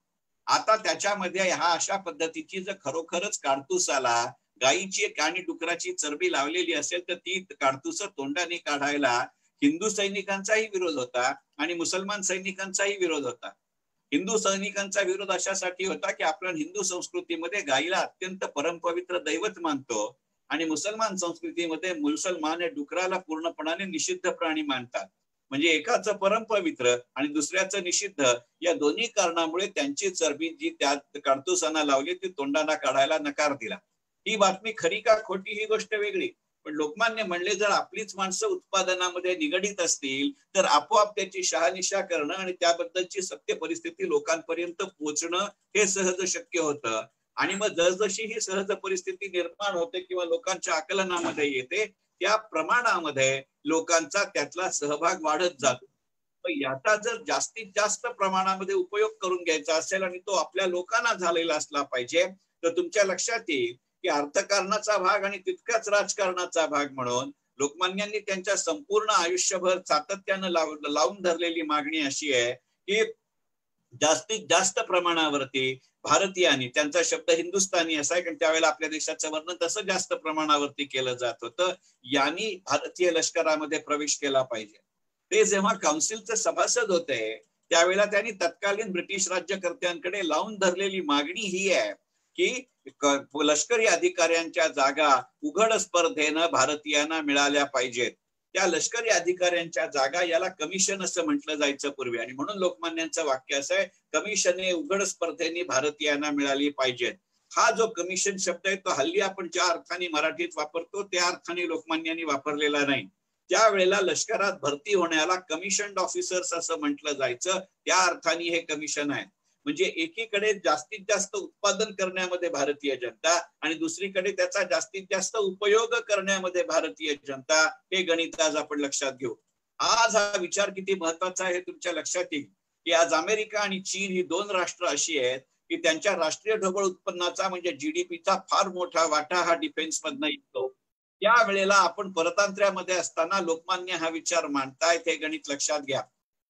आता त्याच्यामध्ये हा अशा पद्धतीची जर खरोखरच काडतुसाला गायीची आणि डुकराची चरबी लावलेली असेल तर ती काडतुसं तोंडाने काढायला हिंदू सैनिकांचाही विरोध होता आणि मुसलमान सैनिकांचाही विरोध होता. हिंदू सैनिकांचा विरोध अशासाठी होता की आपण हिंदू संस्कृतीमध्ये गायीला अत्यंत परमपवित्र दैवत मानतो आणि मुसलमान संस्कृतीमध्ये मुसलमान हे डुकराला पूर्णपणाने निषिद्ध प्राणी मानतात. म्हणजे एकाचं परमपवित्र आणि दुसऱ्याचं निषिद्ध या दोन्ही कारणामुळे त्यांची चरबी जी त्या काडतुसांना लावली ती तोंडाला काढायला नकार दिला. ही बातमी खरी का खोटी ही गोष्ट वेगळी, पण लोकमान्य म्हणले जर आपलीच माणसं उत्पादनामध्ये निगडीत असतील तर आपोआप त्याची शहानिशा करणं आणि त्याबद्दलची सत्य परिस्थिती लोकांपर्यंत पोहोचणं हे सहज शक्य होतं. आणि मग जसजशी ही सहज परिस्थिती निर्माण होते किंवा लोकांच्या आकलनामध्ये येते त्या प्रमाणामध्ये लोकांचा त्यातला सहभाग वाढत जातो. याचा जर जास्तीत जास्त प्रमाणामध्ये उपयोग करून घ्यायचा असेल आणि तो आपल्या लोकांना झालेला असला पाहिजे तर तुमच्या लक्षात येईल की अर्थकारणाचा भाग आणि तितकाच राजकारणाचा भाग म्हणून लोकमान्यांनी त्यांच्या संपूर्ण आयुष्यभर सातत्यानं लावून धरलेली मागणी अशी आहे की जास्तीत जास्त प्रमाणावरती भारतीयांनी, त्यांचा शब्द हिंदुस्थानी असा आहे कारण त्यावेळेला आपल्या देशाचं वर्णन तसं जास्त प्रमाणावरती केलं जात होतं, यांनी भारतीय लष्करामध्ये प्रवेश केला पाहिजे. ते जेव्हा काउन्सिलचे सभासद होते त्यावेळेला त्यांनी तत्कालीन ब्रिटिश राज्यकर्त्यांकडे लावून धरलेली मागणी ही आहे की लष्करी अधिकाऱ्यांच्या जागा उघड स्पर्धेनं भारतीयांना मिळाल्या पाहिजेत. त्या लष्करी अधिकाऱ्यांच्या जागा याला कमिशन असं म्हटलं जायचं पूर्वी, आणि म्हणून लोकमान्यांचं वाक्य असं आहे, कमिशने उघड स्पर्धेने भारतीयांना मिळाली पाहिजेत. हा जो कमिशन शब्द आहे तो हल्ली आपण ज्या अर्थाने मराठीत वापरतो त्या अर्थाने लोकमान्यांनी वापरलेला नाही. त्यावेळेला लष्करात भरती होण्याला कमिशन्ड ऑफिसर्स असं म्हटलं जायचं, त्या अर्थाने हे कमिशन आहे. म्हणजे एकीकडे जास्तीत जास्त उत्पादन करण्यामध्ये भारतीय जनता आणि दुसरीकडे त्याचा जास्तीत जास्त उपयोग करण्यामध्ये भारतीय जनता, हे गणित आज आपण लक्षात घेऊ. आज हा विचार किती महत्वाचा आहे हे तुमच्या लक्षात येईल की आज अमेरिका आणि चीन ही दोन राष्ट्र अशी आहेत की त्यांच्या राष्ट्रीय ढोबळ उत्पन्नाचा म्हणजे जीडीपीचा फार मोठा वाटा हा डिफेन्स मधनं येतो. त्यावेळेला आपण परतंत्र्यामध्ये असताना लोकमान्य हा विचार मांडतायत, हे गणित लक्षात घ्या.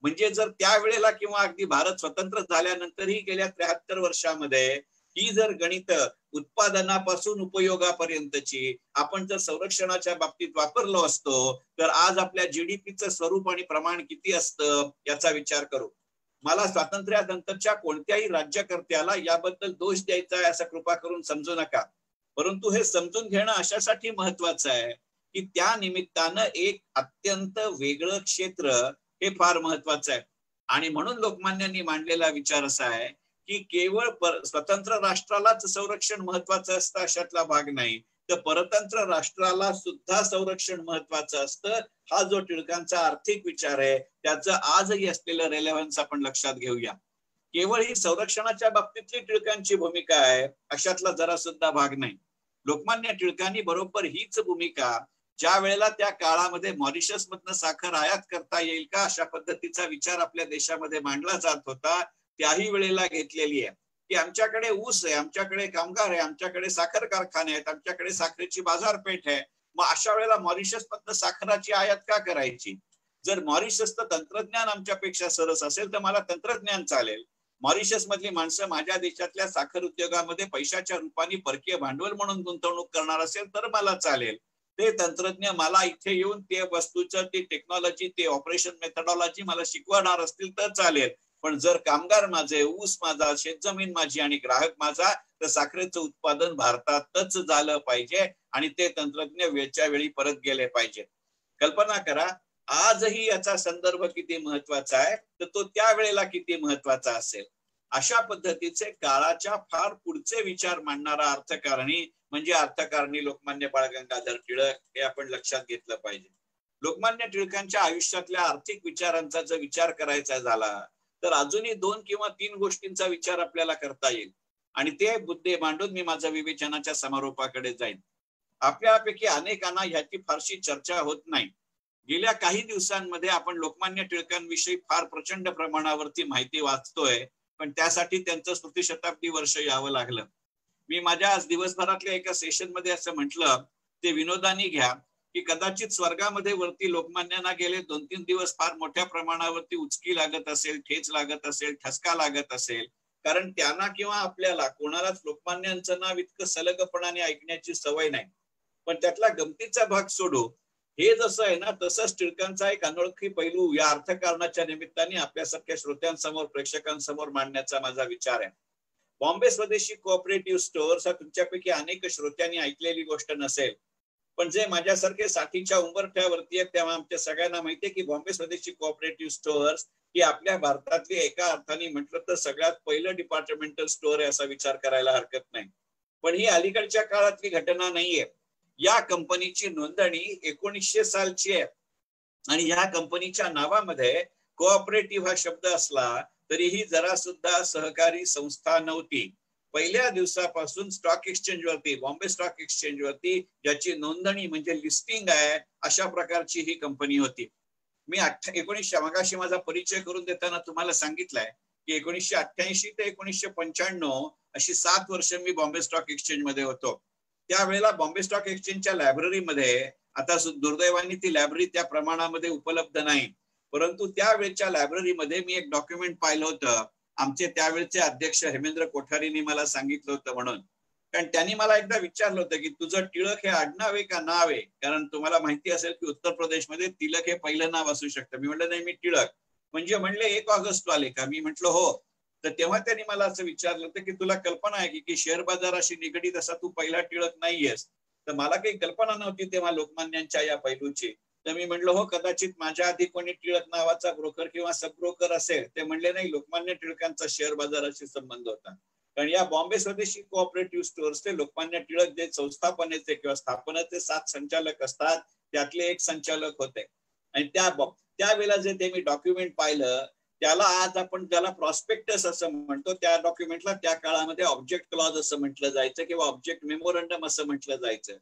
म्हणजे जर त्यावेळेला किंवा अगदी भारत स्वतंत्र झाल्यानंतरही गेल्या 73 वर्षामध्ये ही जर गणित उत्पादनापासून उपयोगापर्यंतची आपण जर संरक्षणाच्या बाबतीत वापरलो असतो तर आज आपल्या जीडीपीचं स्वरूप आणि प्रमाण किती असतं याचा विचार करू. मला स्वातंत्र्यानंतरच्या कोणत्याही राज्यकर्त्याला याबद्दल दोष द्यायचा आहे असं कृपा करून समजू नका, परंतु हे समजून घेणं अशासाठी महत्वाचं आहे की त्या निमित्तानं एक अत्यंत वेगळं क्षेत्र हे फार महत्वाचं आहे. आणि म्हणून लोकमान्यांनी मांडलेला विचार असा आहे की केवळ स्वतंत्र राष्ट्रालाच संरक्षण महत्वाचं असतं अशातला भाग नाही, तर परतंत्र राष्ट्राला सुद्धा संरक्षण महत्वाचं असतं. हा जो टिळकांचा आर्थिक विचार आहे त्याचं आजही असलेलं रेलेव्हन्स आपण लक्षात घेऊया. केवळ ही संरक्षणाच्या बाबतीतली टिळकांची भूमिका आहे अशातला जरा सुद्धा भाग नाही. लोकमान्य टिळकांनी बरोबर हीच भूमिका ज्या वेळेला त्या काळामध्ये मॉरिशस मधनं साखर आयात करता येईल का अशा पद्धतीचा विचार आपल्या देशामध्ये मांडला जात होता त्याही वेळेला घेतलेली आहे की आमच्याकडे ऊस आहे, आमच्याकडे कामगार आहे, आमच्याकडे साखर कारखाने आहेत, आमच्याकडे साखरेची बाजारपेठ आहे. मग अशा वेळेला मॉरिशस मधनं साखराची आयात का करायची? जर मॉरिशसचं तंत्रज्ञान आमच्यापेक्षा सरस असेल तर मला तंत्रज्ञान चालेल. मॉरिशस मधली माणसं माझ्या देशातल्या साखर उद्योगामध्ये पैशाच्या रूपाने परकीय भांडवल म्हणून गुंतवणूक करणार असेल तर मला चालेल. ते तंत्रज्ञ मला इथे येऊन ते वस्तूचं ते टेक्नॉलॉजी ते ऑपरेशन मेथडॉलॉजी मला शिकवणार असतील तर चालेल. पण जर कामगार माझे, ऊस माझा, शेतजमीन माझी आणि ग्राहक माझा, तर साखरेचं उत्पादन भारतातच झालं पाहिजे आणि ते तंत्रज्ञ वेळच्या वेळी परत गेले पाहिजे. कल्पना करा आजही याचा संदर्भ किती महत्वाचा आहे तर तो त्यावेळेला किती महत्वाचा असेल. अशा पद्धतीचे काळाच्या फार पुढचे विचार मांडणारा अर्थकारणी म्हणजे अर्थकारणी लोकमान्य बाळ गंगाधर टिळक हे आपण लक्षात घेतलं पाहिजे. लोकमान्य टिळकांच्या आयुष्यातल्या आर्थिक विचारांचा जर विचार करायचा झाला तर अजूनही 2 किंवा 3 गोष्टींचा विचार आपल्याला करता येईल आणि ते मुद्दे मांडून मी माझ्या विवेचनाच्या समारोपाकडे जाईन. आपल्यापैकी अनेकांना ह्याची फारशी चर्चा होत नाही. गेल्या काही दिवसांमध्ये आपण लोकमान्य टिळकांविषयी फार प्रचंड प्रमाणावरती माहिती वाचतोय, पण त्यासाठी त्यांचं स्मृतिशताब्दी वर्ष यावं लागलं. मी माझ्या आज दिवसभरातल्या एका सेशन मध्ये असं म्हटलं, ते विनोदानी घ्या की कदाचित स्वर्गामध्ये वरती लोकमान्यांना गेले 2-3 दिवस फार मोठ्या प्रमाणावरती उचकी लागत असेल, ठेच लागत असेल, ठसका लागत असेल, कारण त्यांना किंवा आपल्याला कोणालाच लोकमान्यांचं नाव इतकं सलगपणाने ऐकण्याची सवय नाही. पण त्यातला गमतीचा भाग सोडू, हे जसं आहे ना तसंच टिळकांचा एक अनोळखी पैलू या अर्थकारणाच्या निमित्ताने आपल्यासारख्या श्रोत्यांसमोर, प्रेक्षकांसमोर मांडण्याचा माझा विचार आहे. बॉम्बे स्वदेशी कोऑपरेटिव्ह स्टोअर्स हा तुमच्यापैकी अनेक श्रोत्यांनी ऐकलेली गोष्ट नसेल, पण जे माझ्यासारखे 60च्या उंबरठ्यावरती आहेत तेव्हा आमच्या सगळ्यांना माहितीये की बॉम्बे स्वदेशी कोऑपरेटिव्ह स्टोअर्स ही आपल्या भारतातली एका अर्थाने म्हटलं तर सगळ्यात पहिलं डिपार्टमेंटल स्टोअर आहे असा विचार करायला हरकत नाही. पण ही अलीकडच्या काळातली घटना नाहीये. या कंपनीची नोंदणी 1900 सालची आहे आणि या कंपनीच्या नावामध्ये कोऑपरेटिव्ह हा शब्द असला तरीही जरा सुद्धा सहकारी संस्था नव्हती. पहिल्या दिवसापासून स्टॉक एक्सचेंज वरती, बॉम्बे स्टॉक एक्सचेंज वरती ज्याची नोंदणी म्हणजे लिस्टिंग आहे अशा प्रकारची ही कंपनी होती. मी 1900 मगाशी माझा परिचय करून देताना तुम्हाला सांगितलंय की 1988 ते 1995 अशी 7 वर्ष मी बॉम्बे स्टॉक एक्सचेंज मध्ये होतो. त्यावेळेला बॉम्बे स्टॉक एक्सचेंजच्या लायब्ररीमध्ये, आता दुर्दैवाने ती लायब्ररी त्या प्रमाणामध्ये उपलब्ध नाही, परंतु त्यावेळेच्या लायब्ररीमध्ये मी एक डॉक्युमेंट पाहिलं होतं. आमचे त्यावेळचे अध्यक्ष हेमेंद्र कोठारींनी मला सांगितलं होतं म्हणून, कारण त्यांनी मला एकदा विचारलं होतं की तुझं टिळक हे आडनाव आहे का नाव आहे, कारण तुम्हाला माहिती असेल की उत्तर प्रदेशमध्ये तिलक हे पहिलं नाव असू शकतं. मी म्हटलं नाही, मी टिळक. म्हणजे म्हणले 1 ऑगस्ट वाले का? मी म्हटलं हो. तर तेव्हा त्यांनी मला असं विचारलं होतं की तुला कल्पना आहे की शेअर बाजाराशी निगडीत असा तू पहिला टिळक नाहीयेस. तर मला काही कल्पना नव्हती तेव्हा लोकमान्यांच्या या पैलूची. तर मी म्हणलं हो कदाचित माझ्या आधी कोणी टिळक नावाचा ब्रोकर किंवा सब ब्रोकर असेल. ते म्हणले नाही, लोकमान्य टिळकांचा शेअर बाजाराशी संबंध होता. कारण या बॉम्बे स्वदेशी कोऑपरेटिव्ह स्टोअर्सचे लोकमान्य टिळक जे संस्थापनेचे किंवा स्थापनेचे 7 संचालक असतात त्यातले एक संचालक होते. आणि त्यावेळेला जे ते मी डॉक्युमेंट पाहिलं त्याला आज आपण त्याला प्रॉस्पेक्टस असं म्हणतो. त्या डॉक्युमेंटला त्या काळामध्ये ऑब्जेक्ट क्लॉज असं म्हटलं जायचं किंवा ऑब्जेक्ट मेमोरंडम असं म्हटलं जायचं.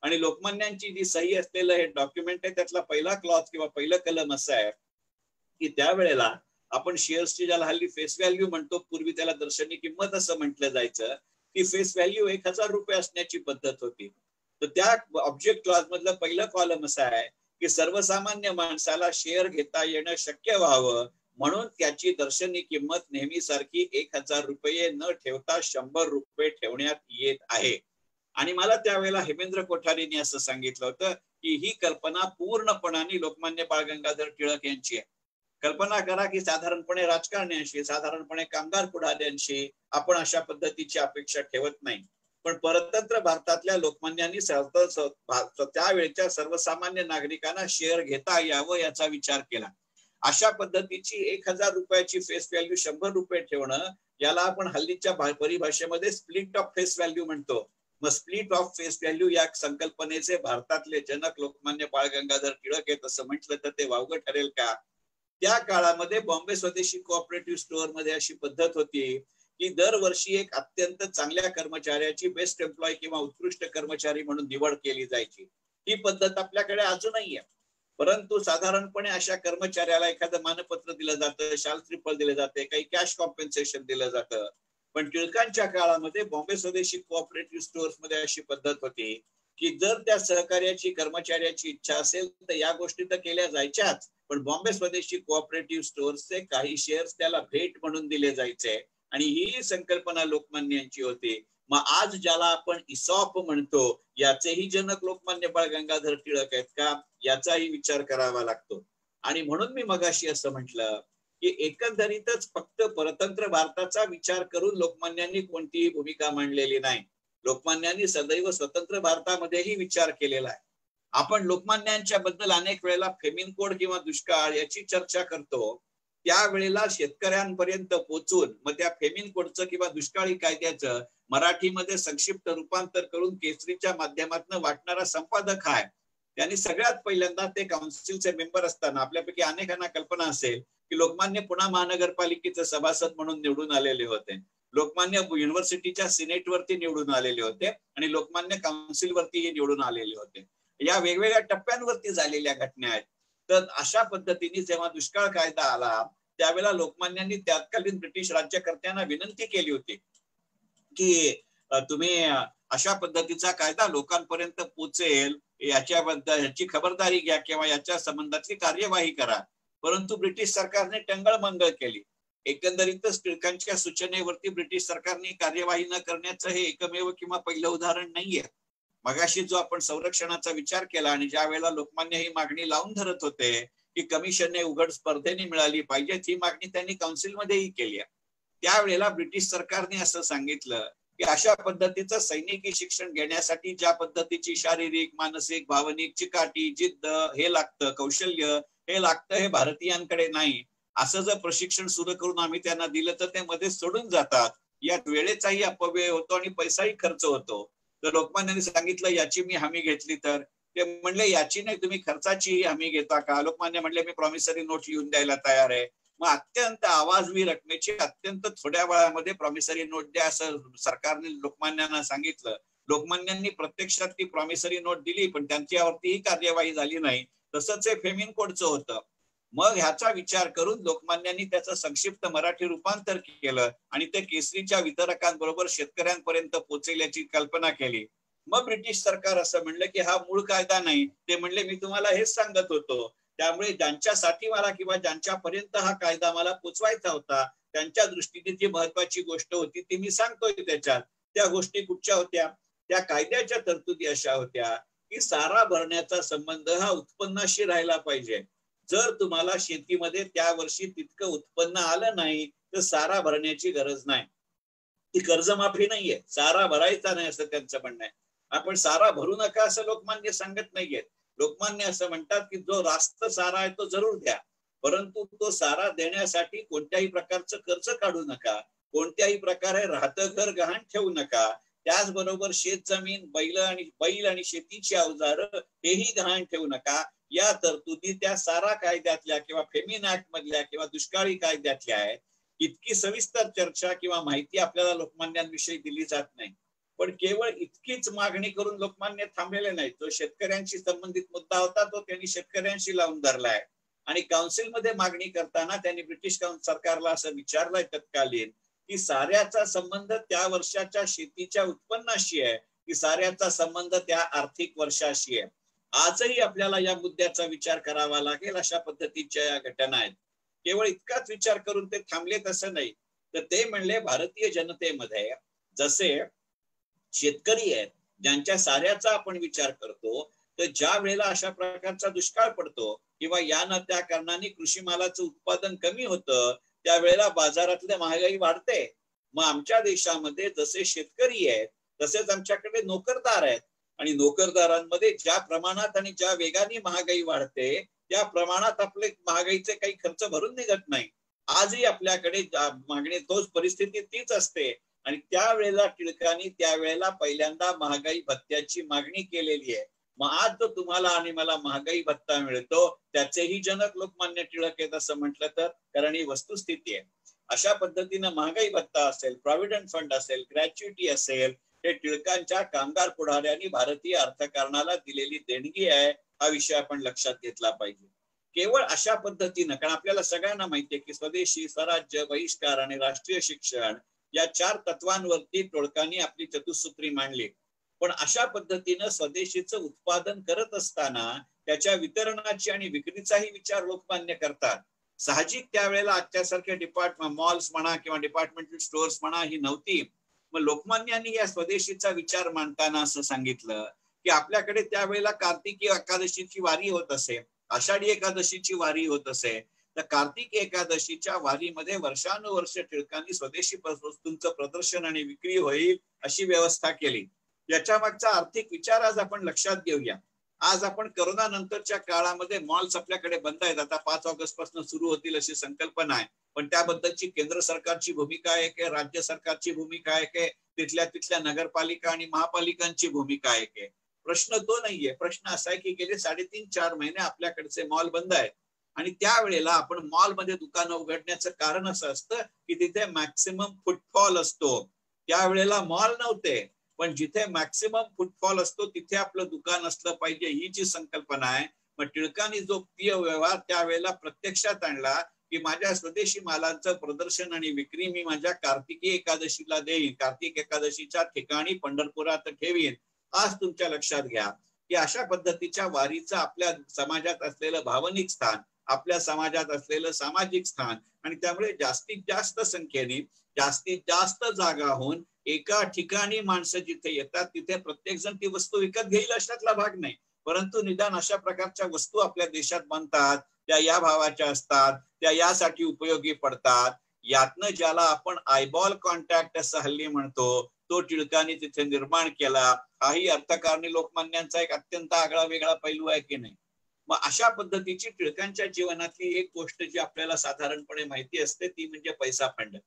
आणि लोकमान्यांची जी सही असलेलं हे डॉक्युमेंट आहे त्यातला पहिला क्लॉज किंवा पहिलं कलम असं आहे की त्यावेळेला आपण शेअर्सची ज्याला हल्ली फेस व्हॅल्यू म्हणतो, पूर्वी त्याला दर्शनी किंमत असं म्हटलं जायचं, ती फेस व्हॅल्यू 1000 रुपये असण्याची पद्धत होती. तर त्या ऑब्जेक्ट क्लॉज मधलं पहिलं कॉलम असं आहे की सर्वसामान्य माणसाला शेअर घेता येणं शक्य व्हावं म्हणून त्याची दर्शनी किंमत नेहमीसारखी 1000 रुपये न ठेवता 100 रुपये ठेवण्यात येत आहे. आणि मला त्यावेळेला हेमेंद्र कोठारींनी असं सांगितलं होतं की ही कल्पना पूर्णपणाने लोकमान्य बाळ गंगाधर टिळक यांची आहे. कल्पना करा की साधारणपणे राजकारण्यांशी, साधारणपणे कामगार पुढाऱ्यांशी आपण अशा पद्धतीची अपेक्षा ठेवत नाही. पण परतंत्र भारतातल्या लोकमान्यांनी त्यावेळेच्या सर्वसामान्य नागरिकांना शेअर घेता यावं याचा विचार केला. अशा पद्धतीची 1000 रुपयाची फेस व्हॅल्यू 100 रुपये ठेवणं याला आपण हल्लीच्या परिभाषेमध्ये स्प्लिट ऑफ फेस व्हॅल्यू म्हणतो. मग स्प्लिट ऑफ फेस व्हॅल्यू या संकल्पनेचे भारतातले जनक लोकमान्य बाळ गंगाधर टिळक आहेत असं म्हटलं तर ते वावगं ठरेल का? त्या काळामध्ये बॉम्बे स्वदेशी कोऑपरेटिव्ह स्टोअर मध्ये अशी पद्धत होती की दरवर्षी एक अत्यंत चांगल्या कर्मचाऱ्याची बेस्ट एम्प्लॉय किंवा उत्कृष्ट कर्मचारी म्हणून निवड केली जायची. ही पद्धत आपल्याकडे अजूनही आहे. परंतु साधारणपणे अशा कर्मचाऱ्याला एखादं मानपत्र दिलं जातं, शाल श्रीफळ दिले जाते, काही कॅश कॉम्पेन्सेशन दिलं जातं. पण टिळकांच्या काळामध्ये बॉम्बे स्वदेशी कोऑपरेटिव्ह स्टोअर्स मध्ये अशी पद्धत होती की जर त्या सहकार्याची कर्मचाऱ्याची इच्छा असेल तर या गोष्टी तर केल्या जायच्याच, पण बॉम्बे स्वदेशी कोऑपरेटिव्ह स्टोअर्सचे काही शेअर्स त्याला भेट म्हणून दिले जायचे. आणि ही संकल्पना लोकमान्यांची होती. मग आज ज्याला आपण इसॉप म्हणतो याचेही जनक लोकमान्य बाळ गंगाधर टिळक आहेत का याचाही विचार करावा लागतो. आणि म्हणून मी मगाशी असं म्हटलं की एकंदरीतच फक्त परतंत्र भारताचा विचार करून लोकमान्यांनी कोणतीही भूमिका मांडलेली नाही. लोकमान्यांनी सदैव स्वतंत्र भारतामध्येही विचार केलेला आहे. आपण लोकमान्यांच्या बद्दल अनेक वेळेला फेमिन कोड किंवा दुष्काळ याची चर्चा करतो. त्यावेळेला शेतकऱ्यांपर्यंत पोहोचून मग त्या फेमिन कोडचं किंवा दुष्काळी कायद्याचं मराठीमध्ये संक्षिप्त रूपांतर करून केसरीच्या माध्यमातून वाटणारा संपादक आहे. त्यांनी सगळ्यात पहिल्यांदा ते काउन्सिलचे मेंबर असताना आपल्यापैकी अनेकांना कल्पना असेल की लोकमान्य पुणे महानगरपालिकेचे सभासद म्हणून निवडून आलेले होते, लोकमान्य युनिव्हर्सिटीच्या सिनेटवरती निवडून आलेले होते आणि लोकमान्य काउन्सिलवरतीही निवडून आलेले होते. या वेगवेगळ्या टप्प्यांवरती झालेल्या घटना आहेत. तर अशा पद्धतीने जेव्हा दुष्काळ कायदा आला त्यावेळेला लोकमान्यांनी तत्कालीन ब्रिटिश राज्यकर्त्यांना विनंती केली होती की तुम्ही अशा पद्धतीचा कायदा लोकांपर्यंत पोहोचेल याच्याबद्दल ह्याची खबरदारी घ्या किंवा याच्या संबंधातली कार्यवाही करा. परंतु ब्रिटिश सरकारने टंगळमंगळ केली. एकंदरीतच टिळकांच्या सूचनेवरती ब्रिटिश सरकारने कार्यवाही न करण्याचं हे एकमेव किंवा पहिलं उदाहरण नाहीये. मगाशी जो आपण संरक्षणाचा विचार केला आणि ज्या वेळेला लोकमान्य ही मागणी लावून धरत होते की कमिशनने उघड स्पर्धेने मिळाली पाहिजे, ही मागणी त्यांनी काउन्सिलमध्येही केली आहे. त्यावेळेला ब्रिटिश सरकारने असं सांगितलं की अशा पद्धतीचं सैनिकी शिक्षण घेण्यासाठी ज्या पद्धतीची शारीरिक, मानसिक, भावनिक चिकाटी, जिद्द हे लागतं, कौशल्य हे लागतं, हे भारतीयांकडे नाही. असं जर प्रशिक्षण सुरू करून आम्ही त्यांना दिलं तर ते मध्ये सोडून जातात. यात वेळेचाही अपव्यय होतो आणि पैसाही खर्च होतो. तर लोकमान्यांनी सांगितलं याची मी हमी घेतली तर ते म्हणले याची नाही, तुम्ही खर्चाची हमी घेता का? लोकमान्य म्हणले मी प्रॉमिसरी नोट लिहून द्यायला तयार आहे. मग अत्यंत आवाजवी रकमेची अत्यंत थोड्या वेळामध्ये प्रॉमिसरी नोट द्या असं सरकारने लोकमान्यांना सांगितलं. लोकमान्यांनी प्रत्यक्षात ती प्रॉमिसरी नोट दिली पण त्यांच्यावरतीही कार्यवाही झाली नाही. तसंच हे फेमिन कोडचं होतं. मग ह्याचा विचार करून लोकमान्यांनी त्याचं संक्षिप्त मराठी रूपांतर केलं आणि ते केसरीच्या वितरकांबरोबर शेतकऱ्यांपर्यंत पोहोचल्याची कल्पना केली. मग ब्रिटिश सरकार असं म्हणलं की हा मूळ कायदा नाही. ते म्हणले मी तुम्हाला हेच सांगत होतो. त्यामुळे ज्यांच्यासाठी मला किंवा ज्यांच्यापर्यंत हा कायदा मला पोचवायचा होता त्यांच्या दृष्टीने जी महत्वाची गोष्ट होती ती मी सांगतोय त्याच्यात. त्या गोष्टी कुठच्या होत्या? त्या कायद्याच्या तरतुदी अशा होत्या की सारा भरण्याचा संबंध हा उत्पन्नाशी राहिला पाहिजे. जर तुम्हाला शेतीमध्ये त्या वर्षी तितकं उत्पन्न आलं नाही तर सारा भरण्याची गरज नाही. ती कर्जमाफी नाहीये, सारा भरायचा नाही असं त्यांचं म्हणणं आहे. आपण सारा भरू नका असं लोकमान्य सांगत नाहीये. लोकमान्य असं म्हणतात की जो रास्त सारा आहे तो जरूर द्या, परंतु तो सारा देण्यासाठी कोणत्याही प्रकारचं कर्ज काढू नका, कोणत्याही प्रकारे राहतं घर गहाण ठेवू नका. त्याचबरोबर शेत जमीन, बैल आणि शेतीची अवजारं हेही गहाण ठेवू नका. या तरतुदी त्या सारा कायद्यातल्या किंवा फेमिन ऍक्ट मधल्या किंवा दुष्काळी कायद्यातल्या आहेत. इतकी सविस्तर चर्चा किंवा माहिती आपल्याला लोकमान्यांविषयी दिली जात नाही. पण केवळ इतकीच मागणी करून लोकमान्य थांबलेले नाही. जो शेतकऱ्यांशी संबंधित मुद्दा होता तो त्यांनी शेतकऱ्यांशी लावून धरलाय आणि काउन्सिलमध्ये मागणी करताना त्यांनी ब्रिटिश सरकारला असं विचारलंय तत्कालीन की साऱ्याचा संबंध त्या वर्षाच्या शेतीच्या उत्पन्नाशी आहे की साऱ्याचा संबंध त्या आर्थिक वर्षाशी आहे. आजही आपल्याला या मुद्द्याचा विचार करावा लागेल. अशा पद्धतीच्या या घटना आहेत. केवळ इतकाच विचार करून ते थांबले तसं नाही, तर ते म्हणले भारतीय जनतेमध्ये जसे शेतकरी आहेत ज्यांच्या साऱ्याचा आपण विचार करतो, तर ज्या वेळेला अशा प्रकारचा दुष्काळ पडतो किंवा या न त्या कारणाने कृषी मालाचं उत्पादन कमी होतं त्यावेळेला बाजारातली महागाई वाढते. मग आमच्या देशामध्ये जसे शेतकरी आहेत तसेच आमच्याकडे नोकरदार आहेत आणि नोकरदारांमध्ये ज्या प्रमाणात आणि ज्या वेगाने महागाई वाढते त्या प्रमाणात आपले महागाईचे काही खर्च भरून निघत नाही. आजही आपल्याकडे मागणी तोच परिस्थिती तीच असते आणि त्यावेळेला टिळकांनी त्यावेळेला पहिल्यांदा महागाई भत्त्याची मागणी केलेली आहे. मग आज जो तुम्हाला आणि मला महागाई भत्ता मिळतो त्याचेही जनक लोकमान्य टिळक आहेत असं म्हटलं तर, कारण ही वस्तुस्थिती आहे. अशा पद्धतीनं महागाई भत्ता असेल, प्रॉव्हिडंट फंड असेल, ग्रॅच्युटी असेल, हे टिळकांच्या कामगार पुढाऱ्यांनी भारतीय अर्थकारणाला दिलेली देणगी आहे. हा विषय आपण लक्षात घेतला पाहिजे. केवळ अशा पद्धतीनं, कारण आपल्याला सगळ्यांना माहितीये की स्वदेशी, स्वराज्य, बहिष्कार आणि राष्ट्रीय शिक्षण या 4 तत्वांवरती टिळकांनी आपली चतुसूत्री मांडली. पण अशा पद्धतीनं स्वदेशीचं उत्पादन करत असताना त्याच्या वितरणाची आणि विक्रीचाही विचार लोकमान्य करतात. साहजिक त्यावेळेला आजच्यासारख्या मॉल्स म्हणा किंवा डिपार्टमेंटल स्टोअर्स म्हणा ही नव्हती. मग लोकमान्यांनी या स्वदेशीचा विचार मांडताना असं सांगितलं की आपल्याकडे त्यावेळेला कार्तिकी एकादशीची वारी होत असे, आषाढी एकादशीची वारी होत असे, तर कार्तिक एकादशीच्या वारीमध्ये वर्षानुवर्ष टिळकांनी स्वदेशी वस्तूंचं प्रदर्शन आणि विक्री होईल अशी व्यवस्था केली. याच्या मागचा आर्थिक विचार आज आपण लक्षात घेऊया. आज आपण करोना नंतरच्या काळामध्ये मॉल्स आपल्याकडे बंद आहेत, आता 5 ऑगस्ट पासून सुरू होतील अशी संकल्पना आहे. पण त्याबद्दलची केंद्र सरकारची भूमिका आहे की राज्य सरकारची भूमिका आहे की तिथल्या नगरपालिका आणि महापालिकांची भूमिका आहे की, प्रश्न तो नाहीये. प्रश्न असा आहे की गेले 3.5-4 महिने आपल्याकडचे मॉल बंद आहेत आणि त्यावेळेला आपण मॉलमध्ये दुकानं उघडण्याचं कारण असं असतं की तिथे मॅक्सिमम फुटफॉल असतो. त्यावेळेला मॉल नव्हते, पण जिथे मॅक्सिमम फुटफॉल असतो तिथे आपलं दुकान असलं पाहिजे ही जी संकल्पना आहे. मग टिळकांनी जो प्रिय व्यवहार त्यावेळेला प्रत्यक्षात आणला की माझ्या स्वदेशी मालांचं प्रदर्शन आणि विक्री मी माझ्या कार्तिकी एकादशीला देईन, कार्तिक एकादशीच्या ठिकाणी पंढरपुरात ठेवीन. आज तुमच्या लक्षात घ्या की अशा पद्धतीच्या वारीचं आपल्या समाजात असलेलं भावनिक स्थान, आपल्या समाजात असलेलं सामाजिक स्थान आणि त्यामुळे जास्तीत जास्त संख्येने जास्तीत जास्त जागा होऊन एका ठिकाणी माणसं जिथे येतात तिथे प्रत्येक जण ती वस्तू विकत घेईल अशातला भाग नाही, परंतु निदान अशा प्रकारच्या वस्तू आपल्या देशात बनतात, त्या या भावाच्या असतात, त्या यासाठी उपयोगी पडतात. यातनं ज्याला आपण आयबॉल कॉन्टॅक्ट असं हल्ली म्हणतो तो टिळकांनी तिथे निर्माण केला. हाही अर्थकारणी लोकमान्यांचा एक अत्यंत आगळा वेगळा पैलू आहे की नाही. मग अशा पद्धतीची टिळकांच्या जीवनातली एक गोष्ट जी आपल्याला साधारणपणे माहिती असते ती म्हणजे पैसा फंड.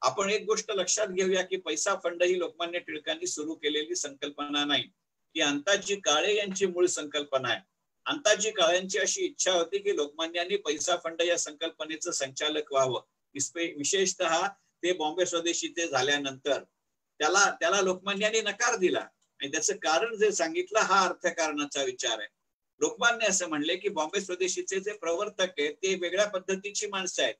आपण एक गोष्ट लक्षात घेऊया की पैसा फंड ही लोकमान्य टिळकांनी सुरू केलेली संकल्पना नाही, ती अंताजी काळे यांची मूळ संकल्पना आहे. अंताजी काळेंची अशी इच्छा होती की लोकमान्यांनी पैसा फंड या संकल्पनेचं संचालक व्हावं. विशेषतः ते बॉम्बे स्वदेशीचे झाल्यानंतर त्याला लोकमान्यांनी नकार दिला आणि त्याचं कारण जे सांगितलं हा अर्थकारणाचा विचार आहे. लोकमान्य असं म्हणले की बॉम्बे स्वदेशीचे जे प्रवर्तक आहेत ते वेगळ्या पद्धतीची माणसं आहेत.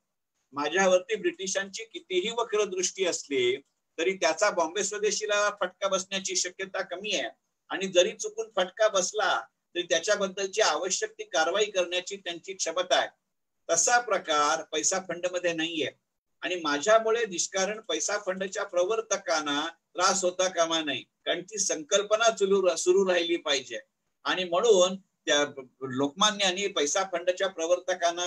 माझ्यावरती ब्रिटिशांची कितीही वक्र दृष्टी असली तरी त्याचा बॉम्बे स्वदेशीला फटका बसण्याची शक्यता कमी आहे आणि जरी चुकून फटका बसला तरी त्याच्याबद्दलची आवश्यक ती कारवाई करण्याची त्यांची क्षमता आहे. तसा प्रकार पैसा फंड मध्ये नाहीये आणि माझ्यामुळे निष्कारण पैसा फंडच्या प्रवर्तकांना त्रास होता कामा नाही, कारण ती संकल्पना सुरू राहिली पाहिजे आणि म्हणून त्या लोकमान्यांनी पैसा फंडच्या प्रवर्तकांना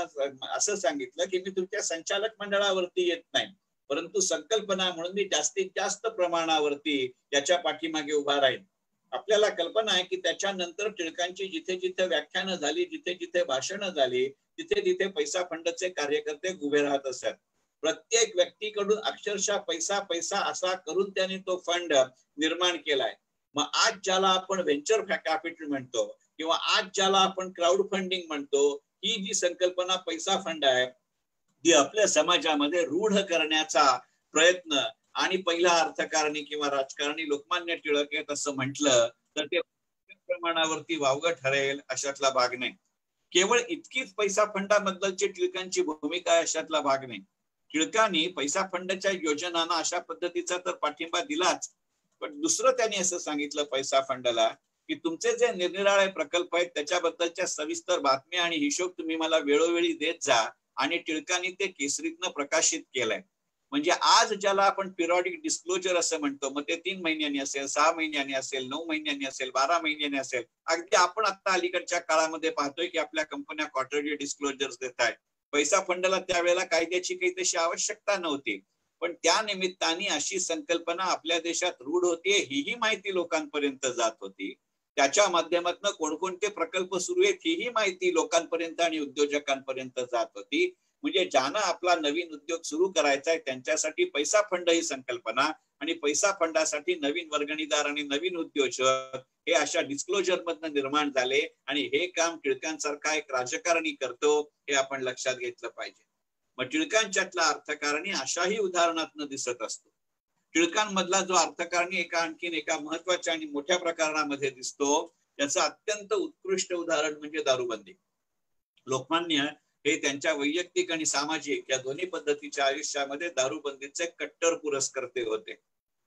असं सांगितलं की मी तुमच्या संचालक मंडळावरती येत नाही, परंतु संकल्पना म्हणून मी जास्तीत जास्त प्रमाणावरती याच्या पाठीमागे उभा राहील. आपल्याला कल्पना आहे की त्याच्यानंतर टिळकांची जिथे जिथे व्याख्यानं झाली, जिथे जिथे भाषणं झाली, तिथे तिथे पैसा फंडचे कार्यकर्ते उभे राहत असतात. प्रत्येक व्यक्तीकडून अक्षरशः पैसा पैसा असा करून त्यांनी तो फंड निर्माण केलाय. मग आज ज्याला आपण व्हेंचर कॅपिटल म्हणतो किंवा आज ज्याला आपण क्राऊड फंडिंग म्हणतो, ही जी संकल्पना पैसा फंड आहे ती आपल्या समाजामध्ये रूढ करण्याचा प्रयत्न आणि पहिला अर्थकारणी किंवा राजकारणी लोकमान्य टिळक आहेत असं म्हटलं तर ते प्रमाणावरती वावगं ठरेल अशातला भाग नाही. केवळ इतकीच पैसा फंडाबद्दलची टिळकांची भूमिका अशातला भाग नाही. टिळकांनी पैसा फंडच्या योजनांना अशा पद्धतीचा तर पाठिंबा दिलाच, पण दुसरं त्यांनी असं सांगितलं पैसा फंडला की तुमचे जे निरनिराळे प्रकल्प आहेत त्याच्याबद्दलच्या सविस्तर बातम्या आणि हिशोब तुम्ही मला वेळोवेळी देत जा. आणि टिळकांनी ते केसरीतनं प्रकाशित केलंय. म्हणजे आज ज्याला आपण पिरियॉडिक डिस्क्लोजर असं म्हणतो, मग ते 3 महिन्यांनी असेल, 6 महिन्यांनी असेल, 9 महिन्यांनी असेल, 12 महिन्यांनी असेल. अगदी आपण आता अलीकडच्या काळामध्ये पाहतोय की आपल्या कंपन्या क्वार्टरली डिस्क्लोजर्स देत आहेत. पैसा फंडला त्यावेळेला कायद्याची काही तशी आवश्यकता नव्हती, पण त्या निमित्ताने अशी संकल्पना आपल्या देशात रूढ होतीये ही माहिती लोकांपर्यंत जात होती. त्याच्या माध्यमातून कोणकोणते प्रकल्प सुरू आहेत ही माहिती लोकांपर्यंत आणि उद्योजकांपर्यंत जात होती. म्हणजे ज्यांना आपला नवीन उद्योग सुरू करायचा आहे त्यांच्यासाठी पैसा फंड ही संकल्पना आणि पैसा फंडासाठी नवीन वर्गणीदार आणि नवीन उद्योजक हे अशा डिस्क्लोजर मधनं निर्माण झाले. आणि हे काम टिळकांसारखा एक राजकारणी करतो हे आपण लक्षात घेतलं पाहिजे. मग टिळकांच्यातला अर्थकारणी अशाही उदाहरणातनं दिसत असतो. टिळकांमधला जो अर्थकारणी आणखीन एका महत्वाच्या आणि मोठ्या प्रकरणामध्ये दिसतो, त्याचं अत्यंत उत्कृष्ट उदाहरण म्हणजे दारूबंदी. लोकमान्य हे त्यांच्या वैयक्तिक आणि सामाजिक या दोन्ही पद्धतीच्या आयुष्यामध्ये दारूबंदीचे कट्टर पुरस्कर्ते होते.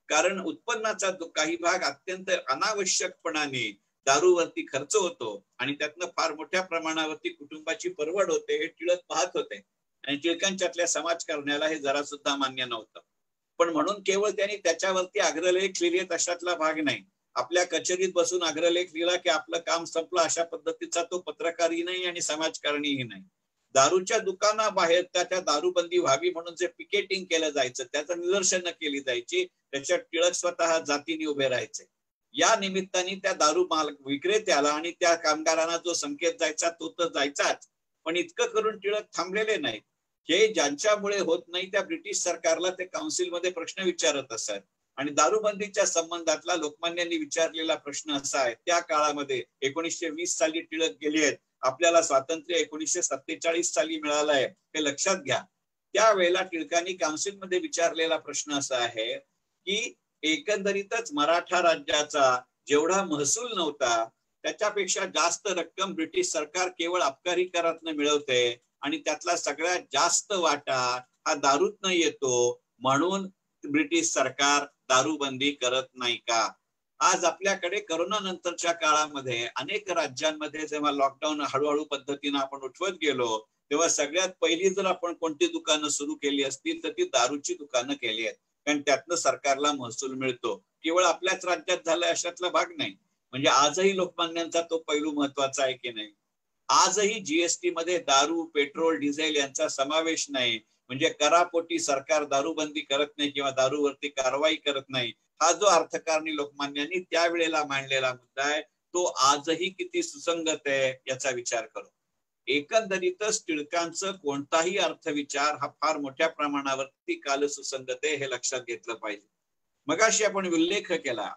कारण उत्पन्नाचा काही भाग अत्यंत अनावश्यकपणाने दारूवरती खर्च होतो आणि त्यातनं फार मोठ्या प्रमाणावरती कुटुंबाची परवड होते हे टिळक पाहत होते. आणि टिळकांच्यातल्या समाजकारण्याला हे जरा सुद्धा मान्य नव्हतं. पण म्हणून केवळ त्यांनी त्याच्यावरती अग्रलेख लिहिलेत अशातला भाग नाही. आपल्या कचेरीत बसून अग्रलेख लिहिला की आपलं काम संपलं अशा पद्धतीचा तो पत्रकारही नाही आणि समाजकारणीही नाही. दारूच्या दुकानाबाहेर त्या दारूबंदी व्हावी म्हणून जे पिकेटिंग केलं जायचं, त्याचं निदर्शनं केली जायची, त्याच्यात टिळक स्वतः जातीने उभे राहायचे. या निमित्ताने त्या दारू विक्रेत्याला आणि त्या कामगारांना जो संकेत जायचा तो तर जायचाच, पण इतकं करून टिळक थांबलेले नाहीत. हे ज्यांच्यामुळे होत नाही त्या ब्रिटिश सरकारला ते काउन्सिलमध्ये प्रश्न विचारत असत. आणि दारूबंदीच्या संबंधातला लोकमान्यांनी विचारलेला प्रश्न असा आहे, त्या काळामध्ये 1920 साली टिळक गेले आहेत, आपल्याला स्वातंत्र्य 1947 साली मिळालं आहे, हे लक्षात घ्या. त्यावेळेला टिळकांनी काउन्सिलमध्ये विचारलेला प्रश्न असा आहे की एकंदरीतच मराठा राज्याचा जेवढा महसूल नव्हता त्याच्यापेक्षा जास्त रक्कम ब्रिटिश सरकार केवळ अबकारी करातनं मिळवते आणि त्यातला सगळ्यात जास्त वाटा हा दारूतनं येतो, म्हणून ब्रिटिश सरकार दारूबंदी करत नाही का? आज आपल्याकडे करोना नंतरच्या काळामध्ये अनेक राज्यांमध्ये जेव्हा लॉकडाऊन हळूहळू पद्धतीने आपण उठवत गेलो तेव्हा सगळ्यात पहिली जर आपण कोणती दुकानं सुरू केली असतील तर ती दारूची दुकानं केली आहेत. कारण त्यातनं सरकारला महसूल मिळतो. केवळ आपल्याच राज्यात झालं अशातला भाग नाही. म्हणजे आजही लोकमान्यांचा तो पैलू महत्वाचा आहे की नाही? आजही जीएसटी मध्ये दारू, पेट्रोल, डिझेल यांचा समावेश नाही. म्हणजे करापोटी सरकार दारूबंदी करत नाही किंवा दारूवरती कारवाई करत नाही. हा जो अर्थकारणी लोकमान्यांनी त्यावेळेला मांडलेला मुद्दा आहे तो आजही किती सुसंगत आहे याचा विचार करू. एकंदरीतच टिळकांचं कोणताही अर्थविचार हा फार मोठ्या प्रमाणावरती कालसुसंगत आहे हे लक्षात घेतलं पाहिजे. मगाशी आपण उल्लेख केला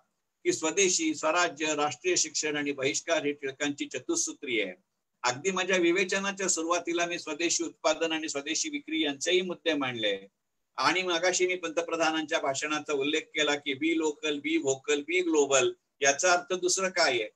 की स्वदेशी, स्वराज्य, राष्ट्रीय शिक्षण आणि बहिष्कार ही टिळकांची चतुसूत्री आहे. अगदी माझ्या विवेचनाच्या सुरुवातीला मी स्वदेशी उत्पादन आणि स्वदेशी विक्री यांचेही मुद्दे मांडले आणि मगाशी मी पंतप्रधानांच्या भाषणाचा उल्लेख केला की बी local, be vocal, B global. याचा अर्थ दुसरं काय आहे?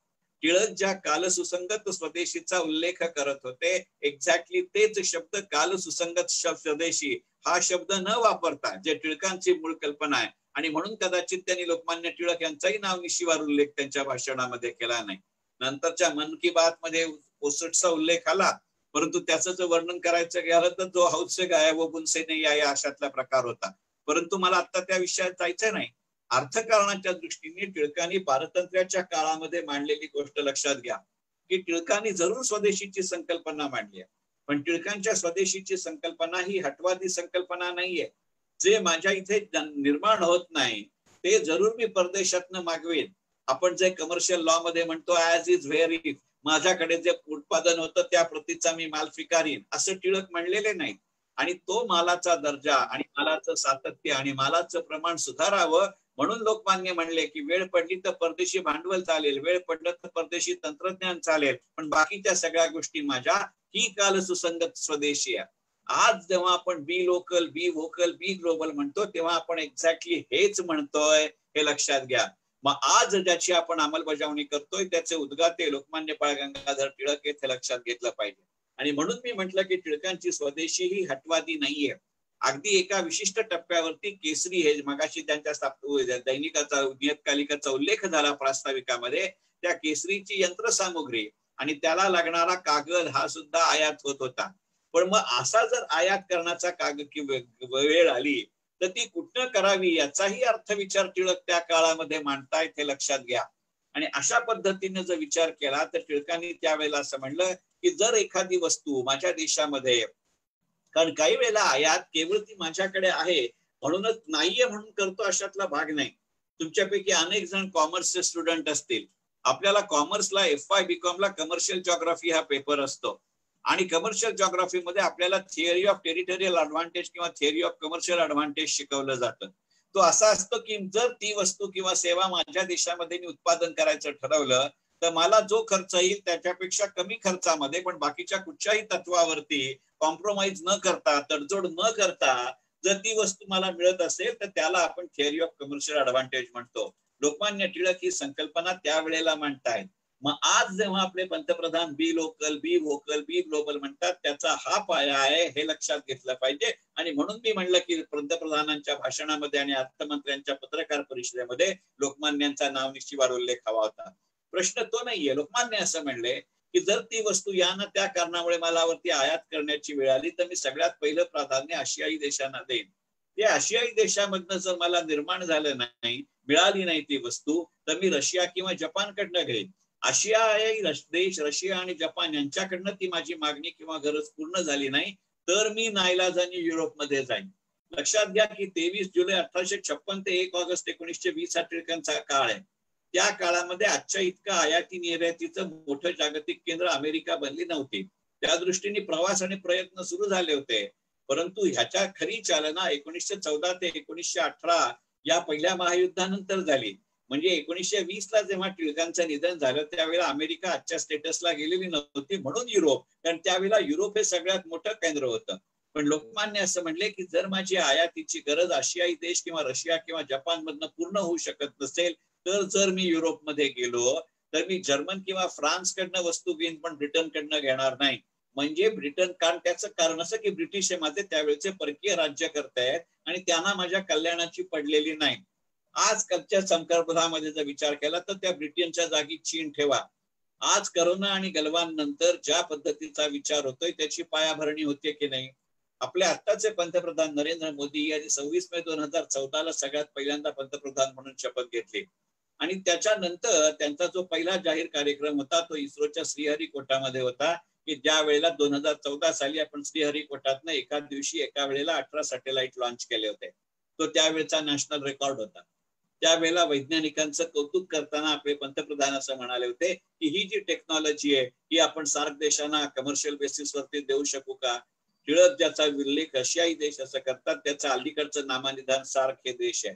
टिळक ज्या कालसुसंगत स्वदेशीचा उल्लेख करत होते एक्झॅक्टली तेच शब्द कालसुसंगत स्वदेशी हा शब्द न वापरता जे टिळकांची मूळ कल्पना आहे आणि म्हणून कदाचित त्यांनी लोकमान्य टिळक यांचाही नाव निशिवार उल्लेख त्यांच्या भाषणामध्ये केला नाही. नंतरच्या मन की बात मध्ये ओसटचा उल्लेख आला, परंतु त्याचं जर वर्णन करायचं गेलं तर जो हौसे गाया व बुनसे नाही या अशातला प्रकार होता. परंतु मला आता त्या विषयात जायचं नाही. अर्थकारणाच्या दृष्टीने टिळकांनी पारतंत्र्याच्या काळामध्ये मांडलेली गोष्ट लक्षात घ्या की टिळकांनी जरूर स्वदेशीची संकल्पना मांडली आहे, पण टिळकांच्या स्वदेशीची संकल्पना ही हटवादी संकल्पना नाहीये. जे माझ्या इथे निर्माण होत नाही ते जरूर मी परदेशातनं मागवेन. आपण जे कमर्शियल लॉ मध्ये म्हणतो ऍज इज व्हेअर इज, माझ्याकडे जे उत्पादन होतं त्या प्रतीचा मी माल स्वीकारीन, असं टिळक म्हणलेले नाही. आणि तो मालाचा दर्जा आणि मालाचं सातत्य आणि मालाचं प्रमाण सुधारावं म्हणून लोकमान्य म्हणले की वेळ पडली तर परदेशी भांडवल चालेल, वेळ पडलं तर परदेशी तंत्रज्ञान चालेल, पण बाकीच्या सगळ्या गोष्टी माझ्या ही काल सुसंगत स्वदेशी आहे. आज जेव्हा आपण बी local, be vocal, B global म्हणतो तेव्हा आपण एक्झॅक्टली हेच म्हणतोय, हे लक्षात घ्या. मग आज ज्याची आपण अंमलबजावणी करतोय त्याचे उद्गाते लोकमान्य बाळ गंगाधर टिळक हे लक्षात घेतलं पाहिजे. आणि म्हणून मी म्हटलं की टिळकांची स्वदेशी ही हटवादी नाहीये. अगदी एका विशिष्ट टप्प्यावरती केसरी हे मगाशी त्यांच्या दैनिकाचा नियतकालिकाचा उल्लेख झाला प्रास्ताविकामध्ये, त्या केसरीची यंत्रसामुग्री आणि त्याला लागणारा कागद हा सुद्धा आयात होत होता. पण मग असा जर आयात करण्याचा वेळ आली तर ती कुठनं करावी याचाही अर्थविचार टिळक त्या काळामध्ये मांडतायत, हे लक्षात घ्या. आणि अशा पद्धतीने जर विचार केला तर टिळकांनी त्यावेळेला असं म्हणलं की जर एखादी वस्तू माझ्या देशामध्ये, कारण काही वेळेला आयात केवळ ती माझ्याकडे आहे म्हणूनच नाहीये म्हणून करतो अशातला भाग नाही. तुमच्यापैकी अनेक जण कॉमर्सचे स्टुडंट असतील. आपल्याला कॉमर्सला FY BCom ला कमर्शियल जॉग्राफी हा पेपर असतो आणि कमर्शियल जॉग्राफी मध्ये आपल्याला थिअरी ऑफ टेरिटोरियल ऍडव्हान्टेज किंवा थिअरी ऑफ कमर्शियल ऍडव्हान्टेज शिकवलं जातं. तो असा असतो की जर ती वस्तू किंवा सेवा माझ्या देशामध्ये मी उत्पादन करायचं ठरवलं तर मला जो खर्च येईल त्याच्यापेक्षा कमी खर्चामध्ये पण बाकीच्या कुठच्याही तत्वावरती कॉम्प्रोमाइज न करता, तडजोड न करता जर ती वस्तू मला मिळत असेल तर त्याला आपण थिअरी ऑफ कमर्शियल ऍडव्हान्टेज म्हणतो. लोकमान्य टिळक ही संकल्पना त्यावेळेला मांडतायत. मग आज जेव्हा आपले पंतप्रधान बी local, be vocal, B global म्हणतात त्याचा हा पाया आहे, हे लक्षात घेतलं पाहिजे. आणि म्हणून मी म्हणलं की पंतप्रधानांच्या भाषणामध्ये आणि अर्थमंत्र्यांच्या पत्रकार परिषदेमध्ये लोकमान्यांचा नाव निश्चितवार उल्लेख हवा होता. प्रश्न तो नाहीये. लोकमान्य असं म्हणले की जर ती वस्तू या ना त्या कारणामुळे मला वरती आयात करण्याची वेळ आली तर मी सगळ्यात पहिलं प्राधान्य आशियाई देशांना देईन. ते आशियाई देशामधनं जर मला निर्माण झालं नाही, मिळाली नाही ती वस्तू, तर मी रशिया किंवा जपानकडनं घेईन. आशियाई देश, रशिया आणि जपान यांच्याकडनं ती माझी मागणी किंवा गरज पूर्ण झाली नाही तर मी नाईलाजाने युरोपमध्ये जाईन. लक्षात घ्या की 23 जुलै 1856 ते 1 ऑगस्ट 1920 हा टिळकांचा काळ आहे. त्या काळामध्ये आजच्या इतकं आयाती निर्यातीचं मोठं जागतिक केंद्र अमेरिका बनली नव्हती. त्या दृष्टीने प्रवास आणि प्रयत्न सुरू झाले होते, परंतु ह्याच्या खरी चालना 1914 ते 1918 या पहिल्या महायुद्धानंतर झाली. म्हणजे 1920 ला जेव्हा टिळकांचं निधन झालं त्यावेळेला अमेरिका आजच्या स्टेटसला गेलेली नव्हती, म्हणून युरोप, कारण त्यावेळेला युरोप हे सगळ्यात मोठं केंद्र होतं. पण लोकमान्य असं म्हणले की जर माझी आयातीची गरज आशियाई देश किंवा रशिया किंवा जपान मधनं पूर्ण होऊ शकत नसेल तर जर मी युरोपमध्ये गेलो तर मी जर्मन किंवा फ्रान्स कडनं वस्तू घेईन पण ब्रिटन कडनं घेणार नाही. म्हणजे ब्रिटन, कारण त्याचं कारण असं की ब्रिटिश हे माझे त्यावेळेचे परकीय राज्य करतायत आणि त्यांना माझ्या कल्याणाची पडलेली नाही. आजकालच्या संकल्पनामध्ये जर विचार केला तर त्या ब्रिटनच्या जागी चीन ठेवा. आज करोना आणि गलवान नंतर ज्या पद्धतीचा विचार होतोय त्याची पायाभरणी होते की नाही. आपल्या आत्ताचे पंतप्रधान नरेंद्र मोदी यांनी 26 मे 2014 सगळ्यात पहिल्यांदा पंतप्रधान म्हणून शपथ घेतली आणि त्याच्यानंतर त्यांचा जो पहिला जाहीर कार्यक्रम होता तो इस्रोच्या श्रीहरिकोटामध्ये होता की ज्या वेळेला 2014 साली आपण श्रीहरिकोटातनं एका दिवशी एका वेळेला 18 सॅटेलाइट लॉन्च केले होते. तो त्यावेळेचा नॅशनल रेकॉर्ड होता. त्यावेळेला वैज्ञानिकांचं कौतुक करताना आपले पंतप्रधान असं म्हणाले होते की ही जी टेक्नॉलॉजी आहे ही आपण सार्क देशांना कमर्शियल बेसिसवरती देऊ शकू का. टिळक ज्याचा उल्लेख आशियाई देश असं करतात त्याचं अलीकडचं नामानिधान सार्क हे देश आहे.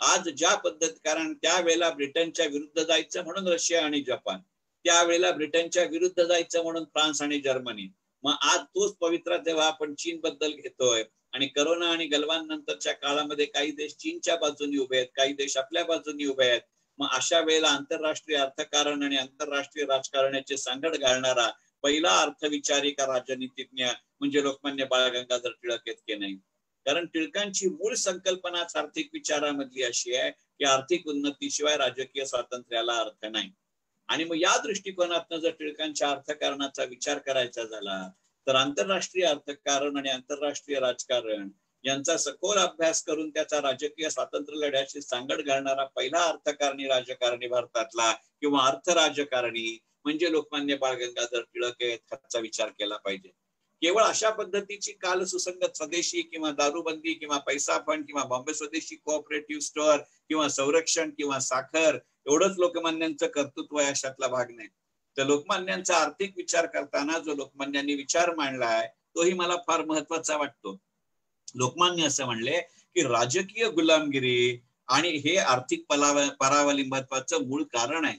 आज ज्या पद्धत, कारण त्यावेळेला ब्रिटनच्या विरुद्ध जायचं म्हणून रशिया आणि जपान, त्यावेळेला ब्रिटनच्या विरुद्ध जायचं म्हणून फ्रान्स आणि जर्मनी. मग आज तोच पवित्रा जेव्हा आपण चीन बद्दल घेतोय आणि करोना आणि गलवान नंतरच्या काळामध्ये काही देश चीनच्या बाजूने उभे आहेत, काही देश आपल्या बाजूने उभे आहेत. मग अशा वेळेला आंतरराष्ट्रीय अर्थकारण आणि आंतरराष्ट्रीय राजकारणाचे सांगड घालणारा पहिला अर्थविचारी का राजनीतिज्ञ म्हणजे लोकमान्य बाळ गंगाधर टिळक इतके नाही. कारण टिळकांची मूळ संकल्पनाच आर्थिक विचारामधली अशी आहे की आर्थिक उन्नतीशिवाय राजकीय स्वातंत्र्याला अर्थ नाही. आणि मग या दृष्टिकोनातनं जर टिळकांच्या अर्थकारणाचा विचार करायचा झाला तर आंतरराष्ट्रीय अर्थकारण आणि आंतरराष्ट्रीय राजकारण यांचा सखोल अभ्यास करून त्याचा राजकीय स्वातंत्र्य लढ्याची सांगड घालणारा पहिला अर्थकारणी राजकारणी भारतातला किंवा अर्थ राजकारणी म्हणजे लोकमान्य बाळ गंगाधर टिळक आहेत ह्याचा विचार केला पाहिजे. केवळ अशा पद्धतीची काल सुसंगत स्वदेशी किंवा दारूबंदी किंवा पैसा फंड किंवा बॉम्बे स्वदेशी कोऑपरेटिव्ह स्टोअर किंवा संरक्षण किंवा साखर एवढंच लोकमान्यांचं कर्तृत्व आहे अशातला भाग नाही. तर लोकमान्यांचा आर्थिक विचार करताना जो लोकमान्यांनी विचार मांडलाय तोही मला फार महत्वाचा वाटतो. लोकमान्य असं म्हणले की राजकीय गुलामगिरी आणि हे आर्थिक परावलंबित्वाचं मूळ कारण आहे.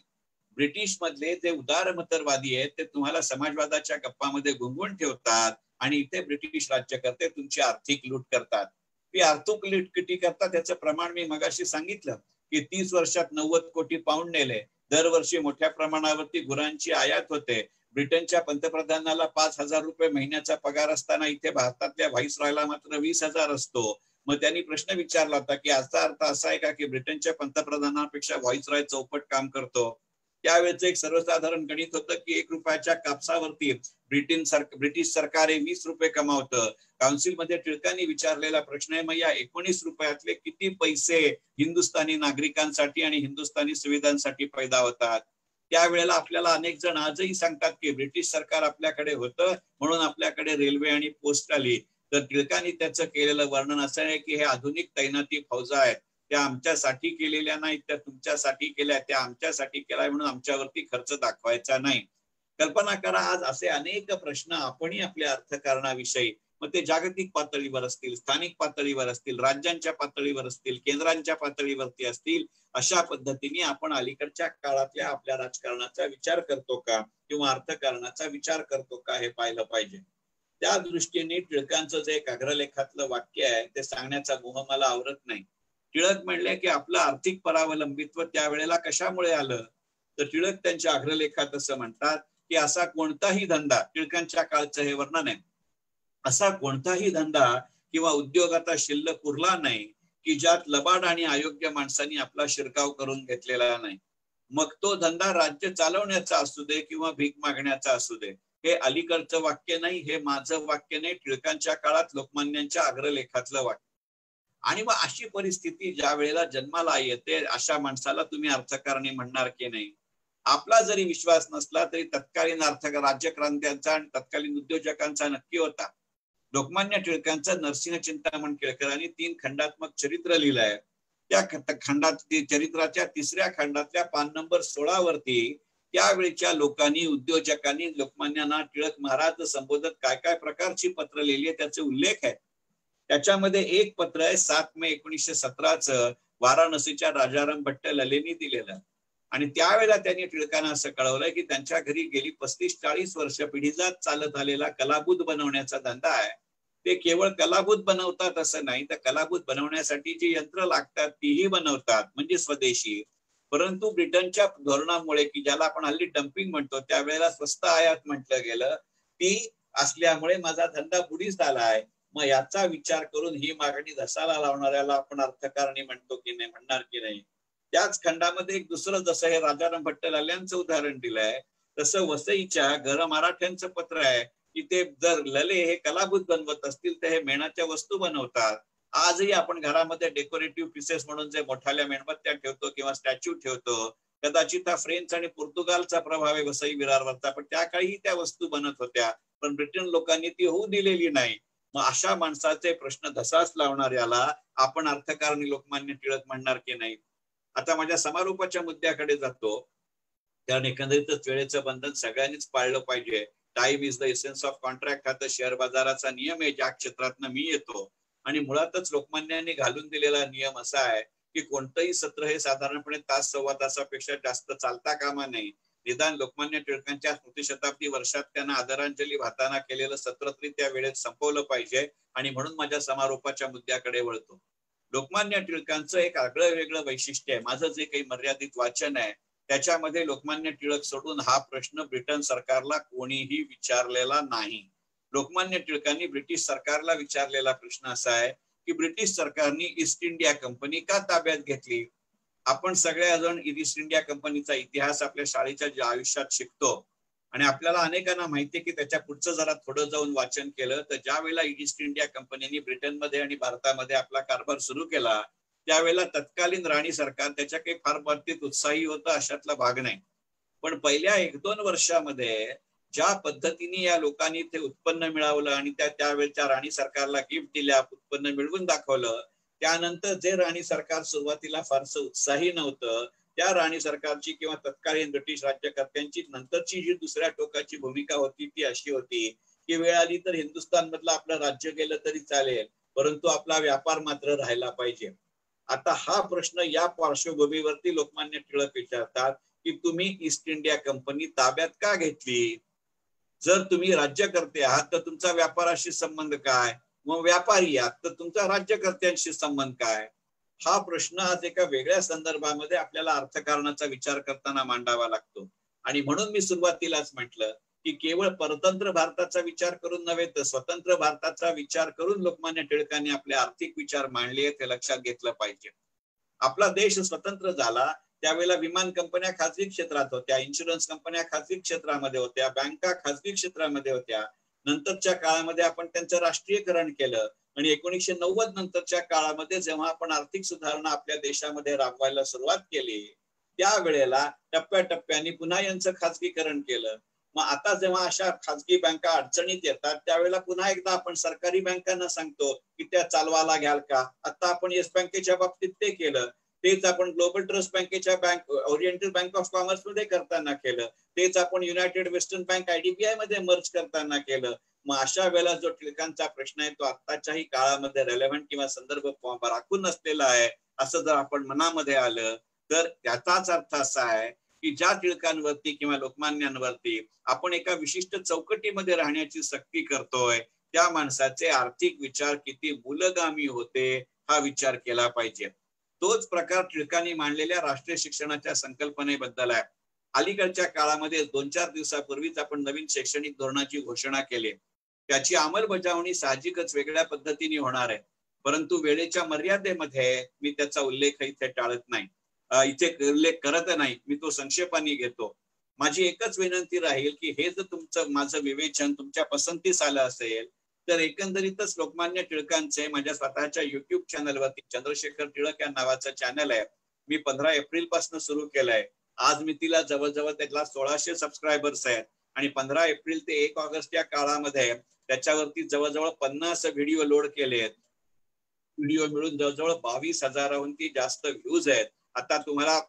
ब्रिटिश मधले जे उदारमतवादी आहेत ते तुम्हाला समाजवादाच्या गप्पामध्ये गुंगवून ठेवतात आणि इथे ब्रिटिश राज्यकर्ते तुमची आर्थिक लूट करतात. ती आर्थिक लूट किती करतात त्याचं प्रमाण मी मगाशी सांगितलं की 30 वर्षात 90 कोटी पाऊंड नेले. दरवर्षी मोठ्या प्रमाणावरती गुरांची आयात होते. ब्रिटनच्या पंतप्रधानाला 5,000 रुपये महिन्याचा पगार असताना इथे भारतातल्या व्हाईसरॉयला मात्र 20,000 असतो. मग त्यांनी प्रश्न विचारला होता की याचा अर्थ असा आहे का की ब्रिटनच्या पंतप्रधानापेक्षा व्हाईसरॉय चौपट काम करतो. त्यावेळेचं एक सर्वसाधारण गणित होतं की 1 रुपयाच्या कापसावरती ब्रिटिश सरकार 20 रुपये कमावतं. काउन्सिलमध्ये टिळकांनी विचारलेला प्रश्न आहे मग या 19 रुपयातले किती पैसे हिंदुस्थानी नागरिकांसाठी आणि हिंदुस्थानी सुविधांसाठी पैदा होतात. त्यावेळेला आपल्याला अनेक जण आजही सांगतात की ब्रिटिश सरकार आपल्याकडे होतं म्हणून आपल्याकडे रेल्वे आणि पोस्ट आली. तर टिळकांनी त्याचं केलेलं वर्णन असं आहे की हे आधुनिक तैनाती फौजा आहेत, त्या आमच्यासाठी केलेल्या नाहीत, त्या तुमच्यासाठी केल्या, त्या आमच्यासाठी केल्या म्हणून आमच्यावरती खर्च दाखवायचा नाही. कल्पना करा आज असे अनेक प्रश्न आपणही आपल्या अर्थकारणाविषयी मग ते जागतिक पातळीवर असतील, स्थानिक पातळीवर असतील, राज्यांच्या पातळीवर असतील, केंद्रांच्या पातळीवरती असतील, अशा पद्धतीने आपण अलीकडच्या काळातल्या आपल्या राजकारणाचा विचार करतो का किंवा अर्थकारणाचा विचार करतो का हे पाहिलं पाहिजे. त्या दृष्टीने टिळकांचं जे एक अग्रलेखातलं वाक्य आहे ते सांगण्याचा मोह मला आवरत नाही. टिळक म्हणले की आपलं आर्थिक परावलंबित्व त्यावेळेला कशामुळे आलं तर टिळक त्यांच्या अग्रलेखात असं म्हणतात की असा कोणताही धंदा, टिळकांच्या काळचं हे वर्णन आहे, असा कोणताही धंदा किंवा उद्योग आता शिल्लक उरला नाही की ज्यात लबाड आणि अयोग्य माणसांनी आपला शिरकाव करून घेतलेला नाही. मग तो धंदा राज्य चालवण्याचा असू दे किंवा भीक मागण्याचा असू दे. हे अलीकडचं वाक्य नाही, हे माझं वाक्य नाही, टिळकांच्या काळात लोकमान्यांच्या अग्रलेखातलं वाक्य. आणि मग अशी परिस्थिती ज्या वेळेला जन्माला येते अशा माणसाला तुम्ही अर्थकारणी म्हणणार की नाही. आपला जरी विश्वास नसला तरी तत्कालीन राज्यक्रांत्यांचा आणि तत्कालीन उद्योजकांचा नक्की होता. लोकमान्य टिळकांचं नरसिंह चिंतामण केळकरांनी 3 खंडात्मक चरित्र लिहिलंय. त्या खंडात चरित्राच्या 3ऱ्या खंडातल्या पान नंबर 16 वरती त्यावेळेच्या लोकांनी, उद्योजकांनी लोकमान्यांना टिळक महाराज संबोधत काय काय प्रकारची पत्र लिहिली आहे त्याचे उल्लेख आहे. त्याच्यामध्ये एक पत्र आहे 7 मे 1917 वाराणसीच्या राजाराम भट्ट ललेंनी दिलेलं आणि त्यावेळेला त्यांनी टिळकांना असं कळवलंय की त्यांच्या घरी गेली 35-40 वर्ष पिढीजात चालत आलेला कलाबूत बनवण्याचा धंदा आहे. ते केवळ कलाबूत बनवतात असं नाही, तर कलाबूत बनवण्यासाठी जी यंत्र लागतात तीही बनवतात म्हणजे स्वदेशी. परंतु ब्रिटनच्या धोरणामुळे की ज्याला आपण हल्ली डम्पिंग म्हणतो त्यावेळेला स्वस्त आयात म्हटलं गेलं, ती असल्यामुळे माझा धंदा बुडीस आलाय. मग याचा विचार करून ही मागणी धसाला लावणाऱ्याला आपण अर्थकारणी म्हणतो की नाही, म्हणणार की नाही. त्याच खंडामध्ये एक दुसरं जसं हे राजाराम भट्ट लल्यांचं उदाहरण दिलंय तसं वसईच्या घर मराठ्यांचं पत्र आहे की ते जर लले हे कलाबूत बनवत असतील तर हे मेणाच्या वस्तू बनवतात. आजही आपण घरामध्ये डेकोरेटिव्ह पीसेस म्हणून जे मोठाल्या मेणबत्त्या ठेवतो किंवा स्टॅच्यू ठेवतो, कदाचित हा फ्रेंच आणि पोर्तुगालचा प्रभाव आहे वसई विरारवरचा, पण त्या काळीही त्या वस्तू बनत होत्या, पण ब्रिटन लोकांनी ती होऊ दिलेली नाही. मग अशा माणसाचे प्रश्न धसास लावणाऱ्याला आपण अर्थकारणी लोकमान्य टिळक म्हणणार की नाही. आता माझ्या समारोपाच्या मुद्द्याकडे जातो, कारण एकंदरीतच वेळेचं बंधन सगळ्यांनीच पाळलं पाहिजे. Time is the essence of contract हा तर शेअर बाजाराचा नियम आहे ज्या क्षेत्रातनं मी येतो. आणि मुळातच लोकमान्यांनी घालून दिलेला नियम असा आहे की कोणतंही सत्र हे साधारणपणे तास सव्वा तासापेक्षा जास्त चालता कामा नये. निदान लोकमान्य टिळकांच्या स्मृतिशताब्दी वर्षात त्यांना आदरांजली वाहताना केलेलं सत्र तरी त्या वेळेत संपवलं पाहिजे. आणि म्हणून माझ्या समारोपाच्या मुद्द्याकडे वळतो. लोकमान्य टिळकांचं एक आगळं वेगळं वैशिष्ट्य आहे. माझं जे काही मर्यादित वाचन आहे त्याच्यामध्ये लोकमान्य टिळक सोडून हा प्रश्न ब्रिटन सरकारला कोणीही विचारलेला नाही. लोकमान्य टिळकांनी ब्रिटिश सरकारला विचारलेला प्रश्न असा आहे की ब्रिटिश सरकारने ईस्ट इंडिया कंपनी का ताब्यात घेतली. आपण सगळ्याजण ईस्ट इंडिया कंपनीचा इतिहास आपल्या शाळेच्या आयुष्यात शिकतो आणि आपल्याला अनेकांना माहिती आहे की त्याच्या पुढचं जरा थोडं जाऊन वाचन केलं तर ज्या वेळेला ईस्ट इंडिया कंपनीने ब्रिटनमध्ये आणि भारतामध्ये आपला कारभार सुरू केला त्यावेळेला तत्कालीन राणी सरकार त्याच्या काही फार बाबतीत उत्साही होतं अशातला भाग नाही. पण पहिल्या 1-2 वर्षामध्ये ज्या पद्धतीने या लोकांनी ते उत्पन्न मिळवलं आणि त्यावेळेच्या राणी सरकारला गिफ्ट दिल्या, उत्पन्न मिळवून दाखवलं, त्यानंतर जे राणी सरकार सुरुवातीला फारसं उत्साही नव्हतं, त्या राणी सरकारची किंवा तत्कालीन ब्रिटिश राज्यकर्त्यांची नंतरची जी दुसऱ्या टोकाची भूमिका होती ती अशी होती की वेळ आली तर हिंदुस्थान मधलं आपलं राज्य गेलं तरी चालेल, परंतु आपला व्यापार मात्र राहायला पाहिजे. आता हा प्रश्न या पार्श्वभूमीवरती लोकमान्य टिळक विचारतात की तुम्ही ईस्ट इंडिया कंपनी ताब्यात का घेतली? जर तुम्ही राज्यकर्ते आहात तर तुमचा व्यापाराशी संबंध काय? मग व्यापारी आहात तर तुमचा राज्यकर्त्यांशी संबंध काय? हा प्रश्न आज एका वेगळ्या संदर्भामध्ये आपल्याला अर्थकारणाचा विचार करताना मांडावा लागतो. आणि म्हणून मी सुरुवातीलाच म्हटलं की केवळ परतंत्र भारताचा विचार करून नव्हे तर स्वतंत्र भारताचा विचार करून लोकमान्य टिळकांनी आपले आर्थिक विचार मांडले हे लक्षात घेतलं पाहिजे. आपला देश स्वतंत्र झाला त्यावेळेला विमान कंपन्या खाजगी क्षेत्रात होत्या, इन्शुरन्स कंपन्या खाजगी क्षेत्रामध्ये होत्या, बँका खाजगी क्षेत्रामध्ये होत्या. नंतरच्या काळामध्ये आपण त्यांचं राष्ट्रीयकरण केलं आणि 1990 नंतरच्या काळामध्ये जेव्हा आपण आर्थिक सुधारणा आपल्या देशामध्ये राबवायला सुरुवात केली त्यावेळेला टप्प्याटप्प्याने पुन्हा यांचं खाजगीकरण केलं. मग आता जेव्हा अशा खाजगी बँका अडचणीत येतात त्यावेळेला पुन्हा एकदा आपण सरकारी बँकांना सांगतो की त्या चालवायला घ्याल का. आता आपण येस बँकेच्या बाबतीत ते केलं, तेच आपण ग्लोबल ट्रस्ट बँकेच्या ओरिएंटल बँक ऑफ कॉमर्स मध्ये करताना केलं, तेच आपण युनायटेड वेस्टर्न बँक IDBI मध्ये मर्ज करताना केलं. मग अशा वेळेला जो टिळकांचा प्रश्न आहे तो आत्ताच्याही काळामध्ये रेलेव्हंट किंवा संदर्भ राखून नसलेला आहे असं जर आपण मनामध्ये आलं तर त्याचाच अर्थ असा आहे की ज्या टिळकांवरती किंवा लोकमान्यांवरती आपण एका विशिष्ट चौकटीमध्ये राहण्याची सक्ती करतोय त्या माणसाचे आर्थिक विचार किती मूलगामी होते हा विचार केला पाहिजे. तोच प्रकार टिळकांनी मांडलेल्या राष्ट्रीय शिक्षणाच्या संकल्पनेबद्दल आहे. अलीकडच्या काळामध्ये 2-4 दिवसापूर्वीच आपण नवीन शैक्षणिक धोरणाची घोषणा केली. त्याची अंमलबजावणी साहजिकच वेगळ्या पद्धतीने होणार आहे, परंतु वेळेच्या मर्यादेमध्ये मी त्याचा उल्लेख इथे टाळत नाही, इथे उल्लेख करत नाही, मी तो संक्षेपाने घेतो. माझी एकच विनंती राहील की हे जर तुमचं माझं विवेचन तुमच्या पसंतीस आलं असेल तर एकंदरीतच लोकमान्य टिळकांचे माझ्या स्वतःच्या युट्यूब चॅनलवरती चंद्रशेखर टिळक या नावाचं चॅनल आहे, मी 15 एप्रिल पासून सुरू केलंय. आज मी तिला जवळजवळ त्याला 1600 सबस्क्रायबर्स आहेत आणि 15 एप्रिल ते 1 ऑगस्ट या काळामध्ये त्याच्यावरती जवळजवळ 50 व्हिडिओ लोड केले आहेत. व्हिडिओ मिळून जवळजवळ 22,000हून जास्त व्ह्यूज आहेत. आता तुम्हाला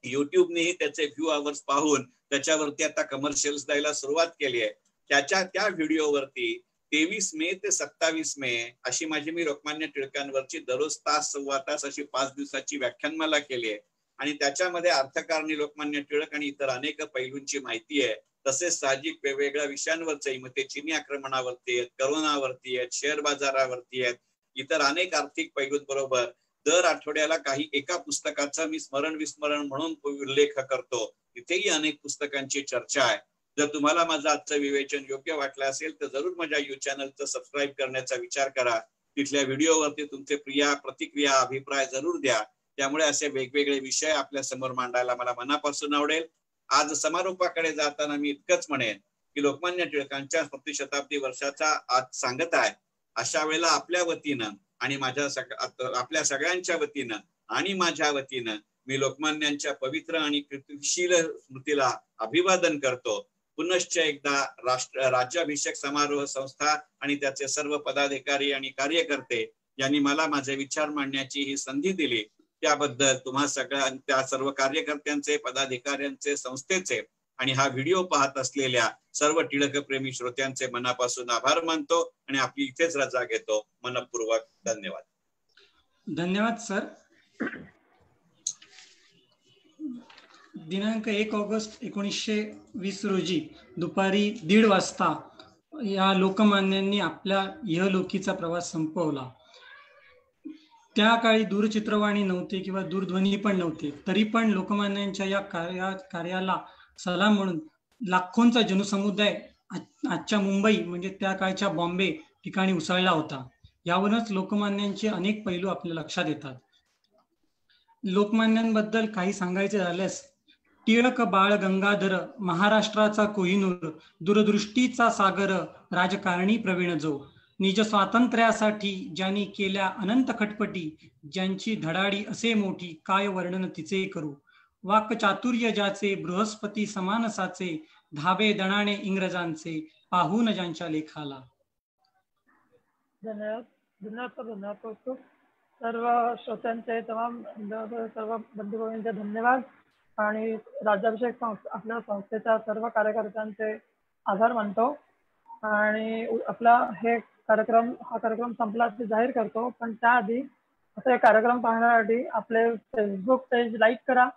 युट्यूबनेही त्याचे व्ह्यू आवर्स पाहून त्याच्यावरती आता कमर्शियल्स द्यायला सुरुवात केली आहे. त्या व्हिडिओवरती 23 मे ते 27 मे अशी मी लोकमान्य टिळकांवरची दररोज तास 1.25 तास अशी 5 दिवसाची व्याख्यानमाला केली आहे आणि त्याच्यामध्ये अर्थकारणी लोकमान्य टिळक आणि इतर अनेक पैलूंची माहिती आहे. तसेच साहजिक वेगवेगळ्या विषयांवरचे, मग ते चिनी आक्रमणावरती आहेत, करोनावरती आहेत, शेअर बाजारावरती आहेत, इतर अनेक आर्थिक पैलूंबरोबर दर आठवड्याला काही एका पुस्तकाचा मी स्मरण विस्मरण म्हणून उल्लेख करतो. तिथेही अनेक पुस्तकांची चर्चा आहे. जर तुम्हाला माझं आजचं विवेचन योग्य वाटलं असेल तर जरूर माझ्या चॅनलचं सबस्क्राईब करण्याचा विचार करा. तिथल्या व्हिडिओवरती तुमचे प्रतिक्रिया अभिप्राय जरूर द्या. त्यामुळे असे वेगवेगळे विषय आपल्या समोर मांडायला मला मनापासून आवडेल. आज समारोपाकडे जाताना मी इतकंच म्हणेन की लोकमान्य टिळकांच्या शताब्दी वर्षाचा आज सांगत आहे. अशा वेळेला आपल्या वतीनं आणि आपल्या सगळ्यांच्या वतीनं आणि माझ्या वतीनं मी लोकमान्यांच्या पवित्र आणि कीर्तिशील स्मृतीला अभिवादन करतो. पुनश्च एकदा राज्याभिषेक समारोह संस्था आणि त्याचे सर्व पदाधिकारी आणि कार्यकर्ते यांनी मला माझे विचार मांडण्याची ही संधी दिली त्याबद्दल तुम्हा त्या सर्व कार्यकर्त्यांचे, पदाधिकाऱ्यांचे, संस्थेचे आणि हा व्हिडिओ पाहत असलेल्या सर्व टिळकप्रेमी श्रोत्यांचे मनापासून आभार मानतो आणि आपली इथेच रजा घेतो. मनपूर्वक धन्यवाद. धन्यवाद सर. दिनांक 1 ऑगस्ट 1920 रोजी दुपारी 1:30 वाजता या लोकमान्यांनी आपल्या इहलोकीचा प्रवास संपवला. त्या काळी दूरचित्रवाणी नव्हते किंवा दूरध्वनी पण नव्हते, तरी पण लोकमान्यांच्या या कार्याला सलाम म्हणून लाखोंचा जनसमुदाय आजच्या मुंबई म्हणजे त्या काळच्या बॉम्बे ठिकाणी उसळला होता. यावरूनच लोकमान्यांचे अनेक पैलू आपल्या लक्षात येतात. लोकमान्यांबद्दल काही सांगायचे झाल्यास टिळक बाळ गंगाधर, महाराष्ट्राचा कोहिनूर, दूरदृष्टीचा सागर, राजकारणी प्रवीण जो, निज स्वातंत्र्यासाठी ज्यांनी केल्या अनंत खटपटी, ज्यांची धडाडी असे मोठी, काय वर्णन तिचे करू. वाक् चातुर्य ज्याचे बृहस्पती समान साचे, धावे दणाने इंग्रजांचे पाहून ज्यांच्या लेखाला. धन्यवाद. धन्यवाद सर. धन्यवाद खूप. सर्व श्रोत्यांचे तमाम सर्व बंधुभगिनींचे धन्यवाद आणि राज्याभिषेक संस्था आपल्या संस्थेच्या सर्व कार्यकर्त्यांचे आभार मानतो. आणि आपला हा कार्यक्रम संपला असे जाहीर करतो. पण त्याआधी असे कार्यक्रम पाहण्यासाठी आपले फेसबुक पेज लाईक करा,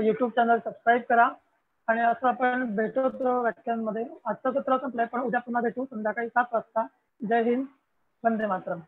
युट्यूब चॅनल सबस्क्राईब करा आणि असं आपण भेटू व्याख्यानमध्ये. आजचं सत्र संपलंय पण उद्या पुन्हा भेटू संध्याकाळी 7 वाजता. जय हिंद. वंदे मातरम.